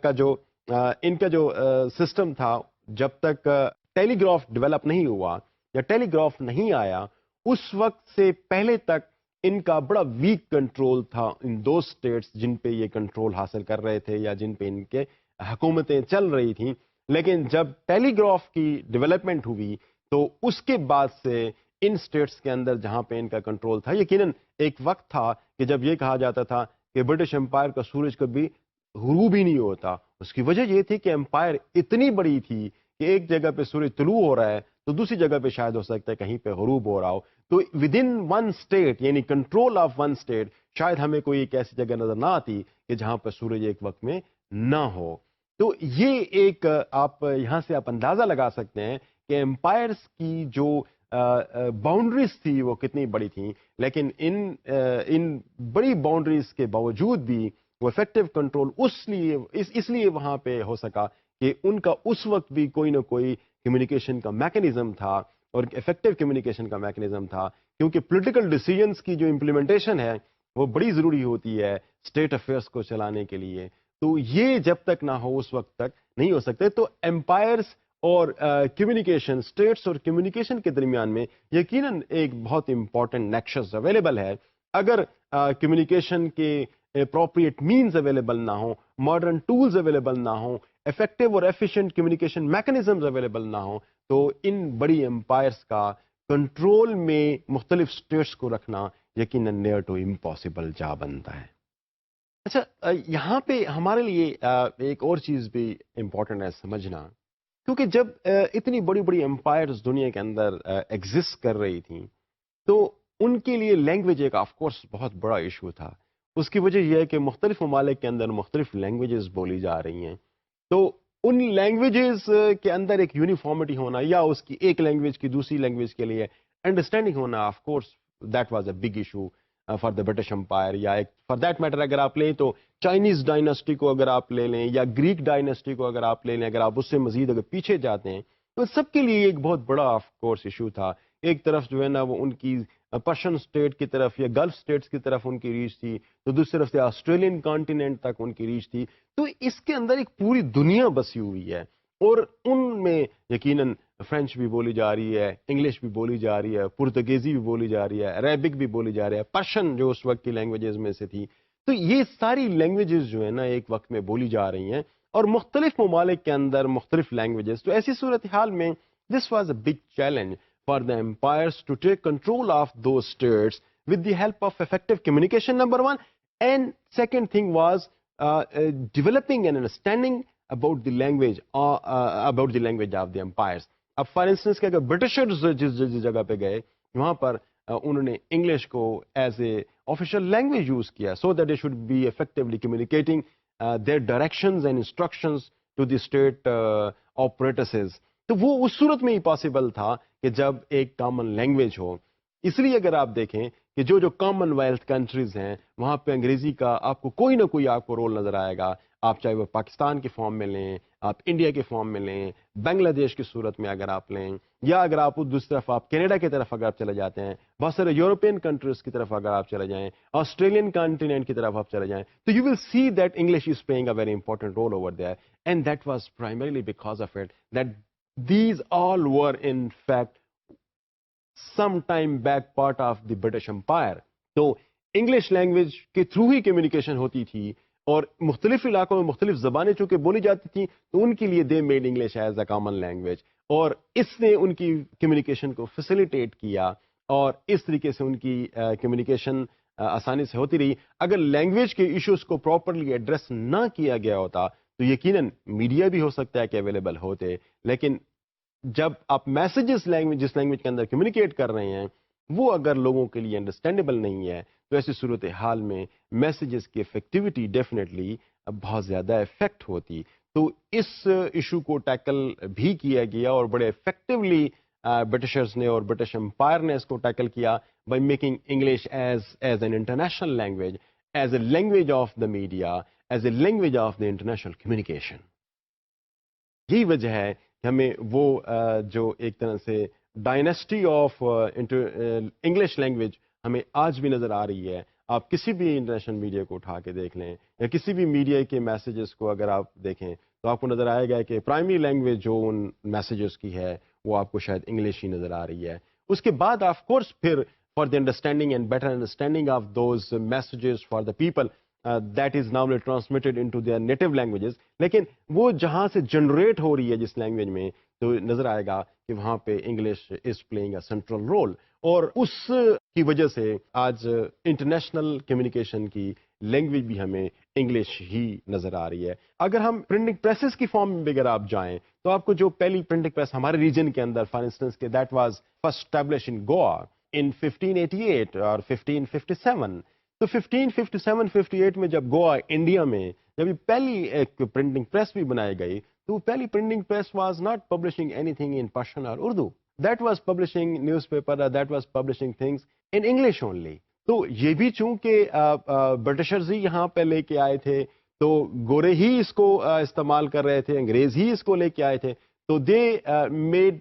کا جو ان کا جو سسٹم تھا, جب تک ٹیلی گراف ڈیولپ نہیں ہوا یا ٹیلی گراف نہیں آیا اس وقت سے پہلے تک ان کا بڑا ویک کنٹرول تھا ان دو اسٹیٹس جن پہ یہ کنٹرول حاصل کر رہے تھے یا جن پہ ان کے حکومتیں چل رہی تھیں. لیکن جب ٹیلی گراف کی ڈیولپمنٹ ہوئی تو اس کے بعد سے ان اسٹیٹس کے اندر جہاں پہ ان کا کنٹرول تھا, یقیناً ایک وقت تھا کہ جب یہ کہا جاتا تھا کہ برٹش امپائر کا سورج کبھی غروب ہی نہیں ہوتا. اس کی وجہ یہ تھی کہ امپائر اتنی بڑی تھی کہ ایک جگہ پہ سورج طلوع ہو رہا ہے تو دوسری جگہ پہ شاید ہو سکتا ہے کہیں پہ غروب ہو رہا ہو. تو ود ان ون اسٹیٹ یعنی کنٹرول آف ون اسٹیٹ شاید ہمیں کوئی ایک ایسی جگہ نظر نہ آتی کہ جہاں پہ سورج ایک وقت میں نہ ہو. تو یہ ایک آپ یہاں سے آپ اندازہ لگا سکتے ہیں کہ امپائرس کی جو باؤنڈریز تھی وہ کتنی بڑی تھیں, لیکن ان بڑی باؤنڈریز کے باوجود بھی وہ افیکٹو کنٹرول اس لیے وہاں پہ ہو سکا کہ ان کا اس وقت بھی کوئی نہ کوئی کمیونیکیشن کا میکنزم تھا اور افیکٹو کمیونیکیشن کا میکنزم تھا, کیونکہ پولیٹیکل ڈیسیجنز کی جو امپلیمنٹیشن ہے وہ بڑی ضروری ہوتی ہے اسٹیٹ افیئرس کو چلانے کے لیے. تو یہ جب تک نہ ہو اس وقت تک نہیں ہو سکتے. تو امپائرس اور کمیونیکیشن اسٹیٹس اور کمیونیکیشن کے درمیان میں یقیناً ایک بہت امپورٹنٹ نیکسس اویلیبل ہے. اگر کمیونیکیشن کے اپروپریٹ مینز اویلیبل نہ ہوں, ماڈرن ٹولز اویلیبل نہ ہوں, افیکٹو اور ایفیشینٹ کمیونیکیشن میکنزمز اویلیبل نہ ہوں, تو ان بڑی امپائرس کا کنٹرول میں مختلف اسٹیٹس کو رکھنا یقیناً نیئر ٹو امپاسبل جا بنتا ہے. اچھا, یہاں پہ ہمارے لیے ایک اور چیز بھی امپورٹنٹ ہے سمجھنا, کیونکہ جب اتنی بڑی بڑی امپائرز دنیا کے اندر ایگزسٹ کر رہی تھیں تو ان کے لیے لینگویج ایک آف کورس بہت بڑا ایشو تھا. اس کی وجہ یہ ہے کہ مختلف ممالک کے اندر مختلف لینگویجز بولی جا رہی ہیں, تو ان لینگویجز کے اندر ایک یونیفارمٹی ہونا یا اس کی ایک لینگویج کی دوسری لینگویج کے لیے انڈرسٹینڈنگ ہونا, of course that was a big issue for the British umpire. یا ایک فار دیٹ میٹر اگر آپ لیں تو چائنیز ڈائناسٹی کو اگر آپ لے لیں یا گریک ڈائناسٹی کو اگر آپ لے لیں, اگر آپ اس سے مزید اگر پیچھے جاتے ہیں تو سب کے لیے ایک بہت بڑا آف کورس ایشو تھا. ایک طرف جو ہے نا وہ ان کی پرشین اسٹیٹ کی طرف یا گلف اسٹیٹس کی طرف ان کی ریچ تھی, تو دوسری طرف سے آسٹریلین کانٹیننٹ تک ان کی ریچ تھی. تو اس کے اندر ایک پوری دنیا بسی ہوئی ہے اور ان میں یقیناً فرینچ بھی بولی جا رہی ہے, انگلش بھی بولی جا رہی ہے, پرتگیزی بھی بولی جا رہی ہے, عربک بھی بولی جا رہی ہے, پرشین جو اس وقت کی لینگویجز میں سے تھی. تو یہ ساری لینگویجز جو ہے نا ایک وقت میں بولی جا رہی ہیں اور مختلف ممالک کے اندر مختلف لینگویجز. تو ایسی صورتحال میں this was a big challenge for the empires to take control of those states with the help of effective communication, number one. And second thing was developing an understanding about the language of the empires. اب فار انسٹنس کہ اگر برٹشرز جس جگہ پہ گئے وہاں پر انہوں نے انگلش کو as a official language use کیا so that they should be effectively communicating their directions and instructions to the state apparatuses. تو وہ اس صورت میں ہی پاسبل تھا کہ جب ایک کامن لینگویج ہو. اس لیے اگر آپ دیکھیں کہ جو کامن ویلتھ کنٹریز ہیں وہاں پہ انگریزی کا آپ کو کوئی نہ کوئی آپ کو رول نظر آئے گا. آپ چاہے وہ پاکستان کے فارم میں لیں, آپ انڈیا کے فارم میں لیں, بنگلہ دیش کی صورت میں اگر آپ لیں, یا اگر آپ دوسری طرف آپ کینیڈا کی طرف اگر آپ چلے جاتے ہیں, بہت سارے یورپین کنٹریز کی طرف اگر آپ چلے جائیں, آسٹریلین کانٹیننٹ کی طرف آپ چلے جائیں, تو you will see that English is playing a very important role over there. And that was primarily because of it that these all were in fact some time back part of the British empire. تو انگلش لینگویج کے تھرو ہی کمیونیکیشن ہوتی تھی اور مختلف علاقوں میں مختلف زبانیں چونکہ بولی جاتی تھیں تو ان کے لیے they made English as a common language, اور اس نے ان کی کمیونیکیشن کو فیسیلیٹیٹ کیا، اور اس طریقے سے ان کی کمیونیکیشن آسانی سے ہوتی رہی۔ اگر لینگویج کے ایشوز کو پراپرلی ایڈریس نہ کیا گیا ہوتا تو یقیناً میڈیا بھی ہو سکتا ہے کہ اویلیبل ہوتے، لیکن جب آپ میسیجز لینگویج جس لینگویج کے اندر کمیونیکیٹ کر رہے ہیں وہ اگر لوگوں کے لیے انڈرسٹینڈیبل نہیں ہے تو ایسی صورتحال میں میسیجز کی افیکٹیوٹی ڈیفینیٹلی بہت زیادہ افیکٹ ہوتی۔ تو اس ایشو کو ٹیکل بھی کیا گیا اور بڑے افیکٹولی برٹشرز نے اور برٹش امپائر نے اس کو ٹیکل کیا by making English as an international language, as a language of the media, as a language of the international communication. یہی وجہ ہے کہ ہمیں وہ جو ایک طرح سے ڈائنیسٹی آف انگلش لینگویج ہمیں آج بھی نظر آ رہی ہے۔ آپ کسی بھی انٹرنیشنل میڈیا کو اٹھا کے دیکھ لیں یا کسی بھی میڈیا کے میسیجز کو اگر آپ دیکھیں تو آپ کو نظر آئے گا کہ پرائمری لینگویج جو ان میسیجز کی ہے وہ آپ کو شاید انگلش ہی نظر آ رہی ہے۔ اس کے بعد آف کورس پھر for the understanding and better understanding of those messages for the people that is now transmitted into their native languages, لیکن وہ جہاں سے جنریٹ ہو رہی ہے جس لینگویج میں تو نظر آئے گا کہ وہاں پہ English is playing a central role, اور اس کی وجہ سے آج انٹرنیشنل کمیونیکیشن کی لینگویج بھی ہمیں انگلش ہی نظر آ رہی ہے۔ اگر ہم پرنٹنگ پریسز کی فارم میں اگر آپ جائیں تو آپ کو جو پہلی پرنٹنگ پریس ہمارے ریجن کے اندر فار انسٹنس کہ that was first establish in Goa in 1588 اور 1557، تو 1557-58 میں جب گوا انڈیا میں جب یہ پہلی ایک پرنٹنگ پریس بھی بنائی گئی تو پہلی printing press was not publishing anything in Persian اور Urdu, that was publishing newspaper, that was publishing things in English only. تو یہ بھی چونکہ برٹشرز ہی یہاں پہ لے کے آئے تھے تو گورے ہی اس کو استعمال کر رہے تھے، انگریز ہی اس کو لے کے آئے تھے، تو they made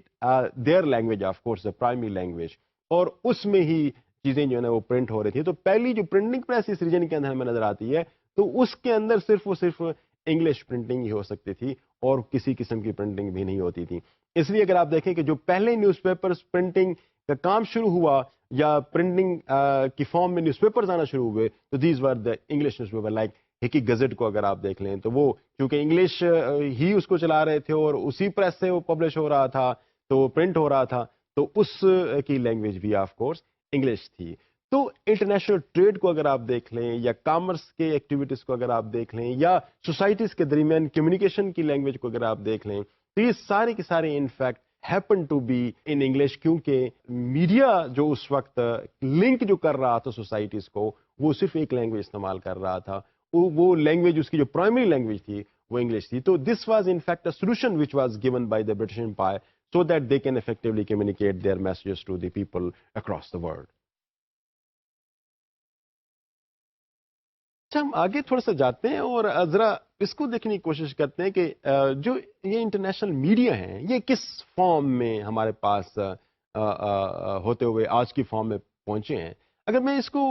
their language of course the primary language, اور اس میں ہی چیزیں جو ہے نا وہ پرنٹ ہو رہی تھی۔ تو پہلی جو پرنٹنگ پریس اس ریجن کے اندر ہمیں نظر آتی ہے تو اس کے اندر صرف انگلش پرنٹنگ ہی ہو سکتی تھی اور کسی قسم کی پرنٹنگ بھی نہیں ہوتی تھی۔ اس لیے اگر آپ دیکھیں کہ جو پہلے نیوز پیپرز پرنٹنگ کا کام شروع ہوا یا پرنٹنگ کی فارم میں نیوز پیپرز آنا شروع ہوئے تو these were the English news paper, like hockey gazette کو اگر آپ دیکھ لیں تو وہ چونکہ انگلش ہی اس کو چلا رہے تھے اور اسی پریس سے وہ پبلش ہو رہا تھا تو پرنٹ ہو رہا تھا، تو اس کی لینگویج بھی آف کورس انگلش تھی۔ تو انٹرنیشنل ٹریڈ کو اگر آپ دیکھ لیں یا کامرس کے ایکٹیویٹیز کو اگر آپ دیکھ لیں یا سوسائٹیز کے درمیان کمیونیکیشن کی لینگویج کو اگر آپ دیکھ لیں تو یہ سارے کے سارے in fact happen to be in English, کیونکہ میڈیا جو اس وقت لنک جو کر رہا تھا سوسائٹیز کو وہ صرف ایک لینگویج استعمال کر رہا تھا، وہ لینگویج اس کی جو پرائمری لینگویج تھی وہ انگلش تھی۔ تو this was in fact a solution which was given by the British umpire so that they can effectively communicate their messages to the people across the world. اچھا، ہم آگے تھوڑا سا جاتے ہیں اور ذرا اس کو دیکھنے کی کوشش کرتے ہیں کہ جو یہ انٹرنیشنل میڈیا ہیں یہ کس فارم میں ہمارے پاس ہوتے ہوئے آج کی فارم میں پہنچے ہیں۔ اگر میں اس کو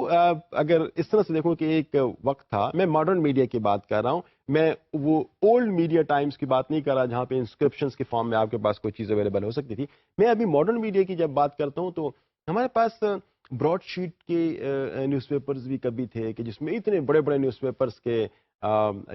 اگر اس طرح سے دیکھوں کہ ایک وقت تھا، میں ماڈرن میڈیا کی بات کر رہا ہوں، میں وہ اولڈ میڈیا ٹائمز کی بات نہیں کر رہا جہاں پہ انسکرپشنز کی فارم میں آپ کے پاس کوئی چیز اویلیبل ہو سکتی تھی۔ میں ابھی ماڈرن میڈیا کی جب بات کرتا ہوں تو ہمارے پاس براڈ شیٹ کے نیوز پیپرز بھی کبھی تھے کہ جس میں اتنے بڑے بڑے نیوز پیپرز کے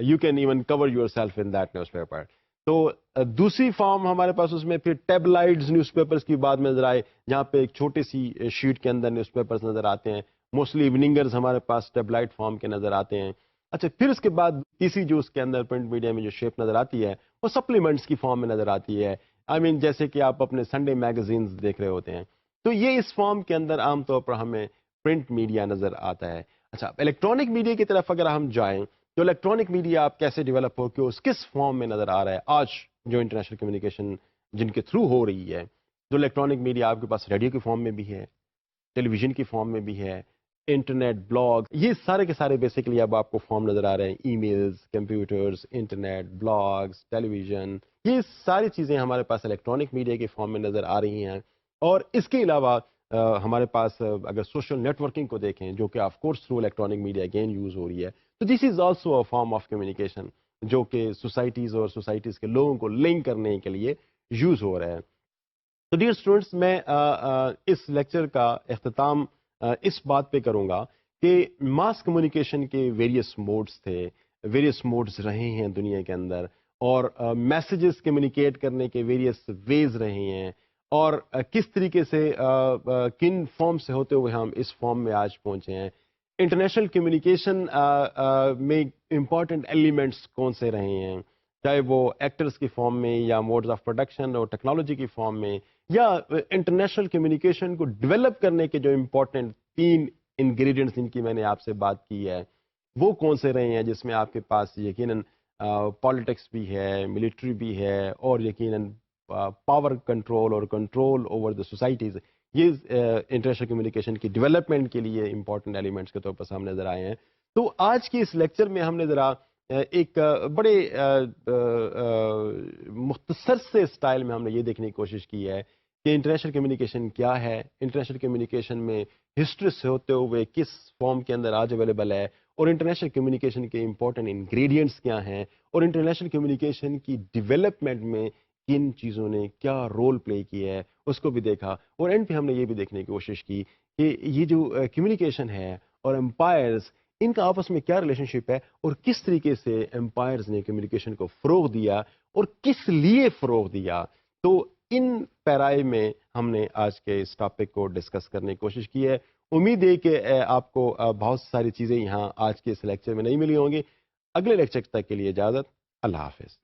you can even cover yourself in that newspaper. تو دوسری فارم ہمارے پاس اس میں پھر ٹیبلائڈز نیوز پیپرز کی بات میں نظر آئے جہاں پہ ایک چھوٹی سی شیٹ کے اندر نیوز پیپرز نظر آتے ہیں، موسٹلی ایوننگرز ہمارے پاس ٹیبلائڈ فارم کے نظر آتے ہیں۔ اچھا، پھر اس کے بعد تیسری جو اس کے اندر پرنٹ میڈیا میں جو شیپ نظر آتی ہے وہ سپلیمنٹس کی فارم میں نظر آتی ہے، جیسے کہ آپ اپنے سنڈے میگزینز دیکھ رہے ہوتے ہیں، تو یہ اس فارم کے اندر عام طور پر ہمیں پرنٹ میڈیا نظر آتا ہے۔ اچھا، الیکٹرانک میڈیا کی طرف اگر ہم جائیں تو الیکٹرانک میڈیا آپ کیسے ڈیولپ ہو کہ اس کس فارم میں نظر آ رہا ہے آج جو انٹرنیشنل کمیونیکیشن جن کے تھرو ہو رہی ہے۔ جو الیکٹرانک میڈیا آپ کے پاس ریڈیو کی فارم میں بھی ہے، ٹیلی ویژن کی فارم میں بھی ہے، انٹرنیٹ، بلاگ، یہ سارے کے سارے بیسیکلی اب آپ کو فارم نظر آ رہے ہیں، e mails, computers, internet, blogs, ٹیلی ویژن، یہ ساری چیزیں ہمارے پاس الیکٹرانک میڈیا کی فارم میں نظر آ رہی ہیں۔ اور اس کے علاوہ ہمارے پاس اگر سوشل نیٹ ورکنگ کو دیکھیں جو کہ of course through electronic media again use ہو رہی ہے، تو this is also a form of communication جو کہ سوسائٹیز اور سوسائٹیز کے لوگوں کو لنک کرنے کے لیے یوز ہو رہا ہے۔ تو ڈیئر اسٹوڈنٹس، میں اس لیکچر کا اختتام اس بات پہ کروں گا کہ ماس کمیونیکیشن کے ویریس موڈز تھے، ویریس موڈز رہے ہیں دنیا کے اندر، اور میسیجز کمیونیکیٹ کرنے کے ویریس ویز رہے ہیں، اور کس طریقے سے کن فارم سے ہوتے ہوئے ہم اس فارم میں آج پہنچے ہیں، انٹرنیشنل کمیونیکیشن میں امپورٹنٹ ایلیمنٹس کون سے رہے ہیں، چاہے وہ ایکٹرز کی فارم میں یا موڈز آف پروڈکشن اور ٹیکنالوجی کی فارم میں، یا انٹرنیشنل کمیونیکیشن کو ڈیولپ کرنے کے جو امپورٹنٹ 3 انگریڈینٹس جن کی میں نے آپ سے بات کی ہے وہ کون سے رہے ہیں، جس میں آپ کے پاس یقیناً پالیٹکس بھی ہے، ملٹری بھی ہے، اور یقیناً پاور کنٹرول اور کنٹرول اوور دا سوسائٹیز، یہ انٹرنیشنل کمیونیکیشن کی ڈیولپمنٹ کے لیے امپورٹنٹ ایلیمنٹس کے طور پر سامنے نظر آئے ہیں۔ تو آج کی اس لیکچر میں ہم نے ذرا ایک بڑے مختصر سے اسٹائل میں ہم نے یہ دیکھنے کی کوشش کی ہے کہ انٹرنیشنل کمیونیکیشن کیا ہے، انٹرنیشنل کمیونیکیشن میں ہسٹری سے ہوتے ہوئے کس فارم کے اندر آج اویلیبل ہے، اور انٹرنیشنل کمیونیکیشن کے امپورٹنٹ انگریڈینٹس کیا ہیں، اور انٹرنیشنل کمیونیکیشن کی ڈیولپمنٹ میں کن چیزوں نے کیا رول پلے کیا ہے اس کو بھی دیکھا، اور اینڈ پہ ہم نے یہ بھی دیکھنے کی کوشش کی کہ یہ جو کمیونیکیشن ہے اور امپائرز، ان کا آپس میں کیا ریلیشن شپ ہے، اور کس طریقے سے امپائرز نے کمیونیکیشن کو فروغ دیا اور کس لیے فروغ دیا۔ تو ان پیرائے میں ہم نے آج کے اس ٹاپک کو ڈسکس کرنے کی کوشش کی ہے۔ امید ہے کہ آپ کو بہت ساری چیزیں یہاں آج کے اس لیکچر میں نہیں ملی ہوں گی۔ اگلے لیکچر تک کے لیے اجازت، اللہ حافظ۔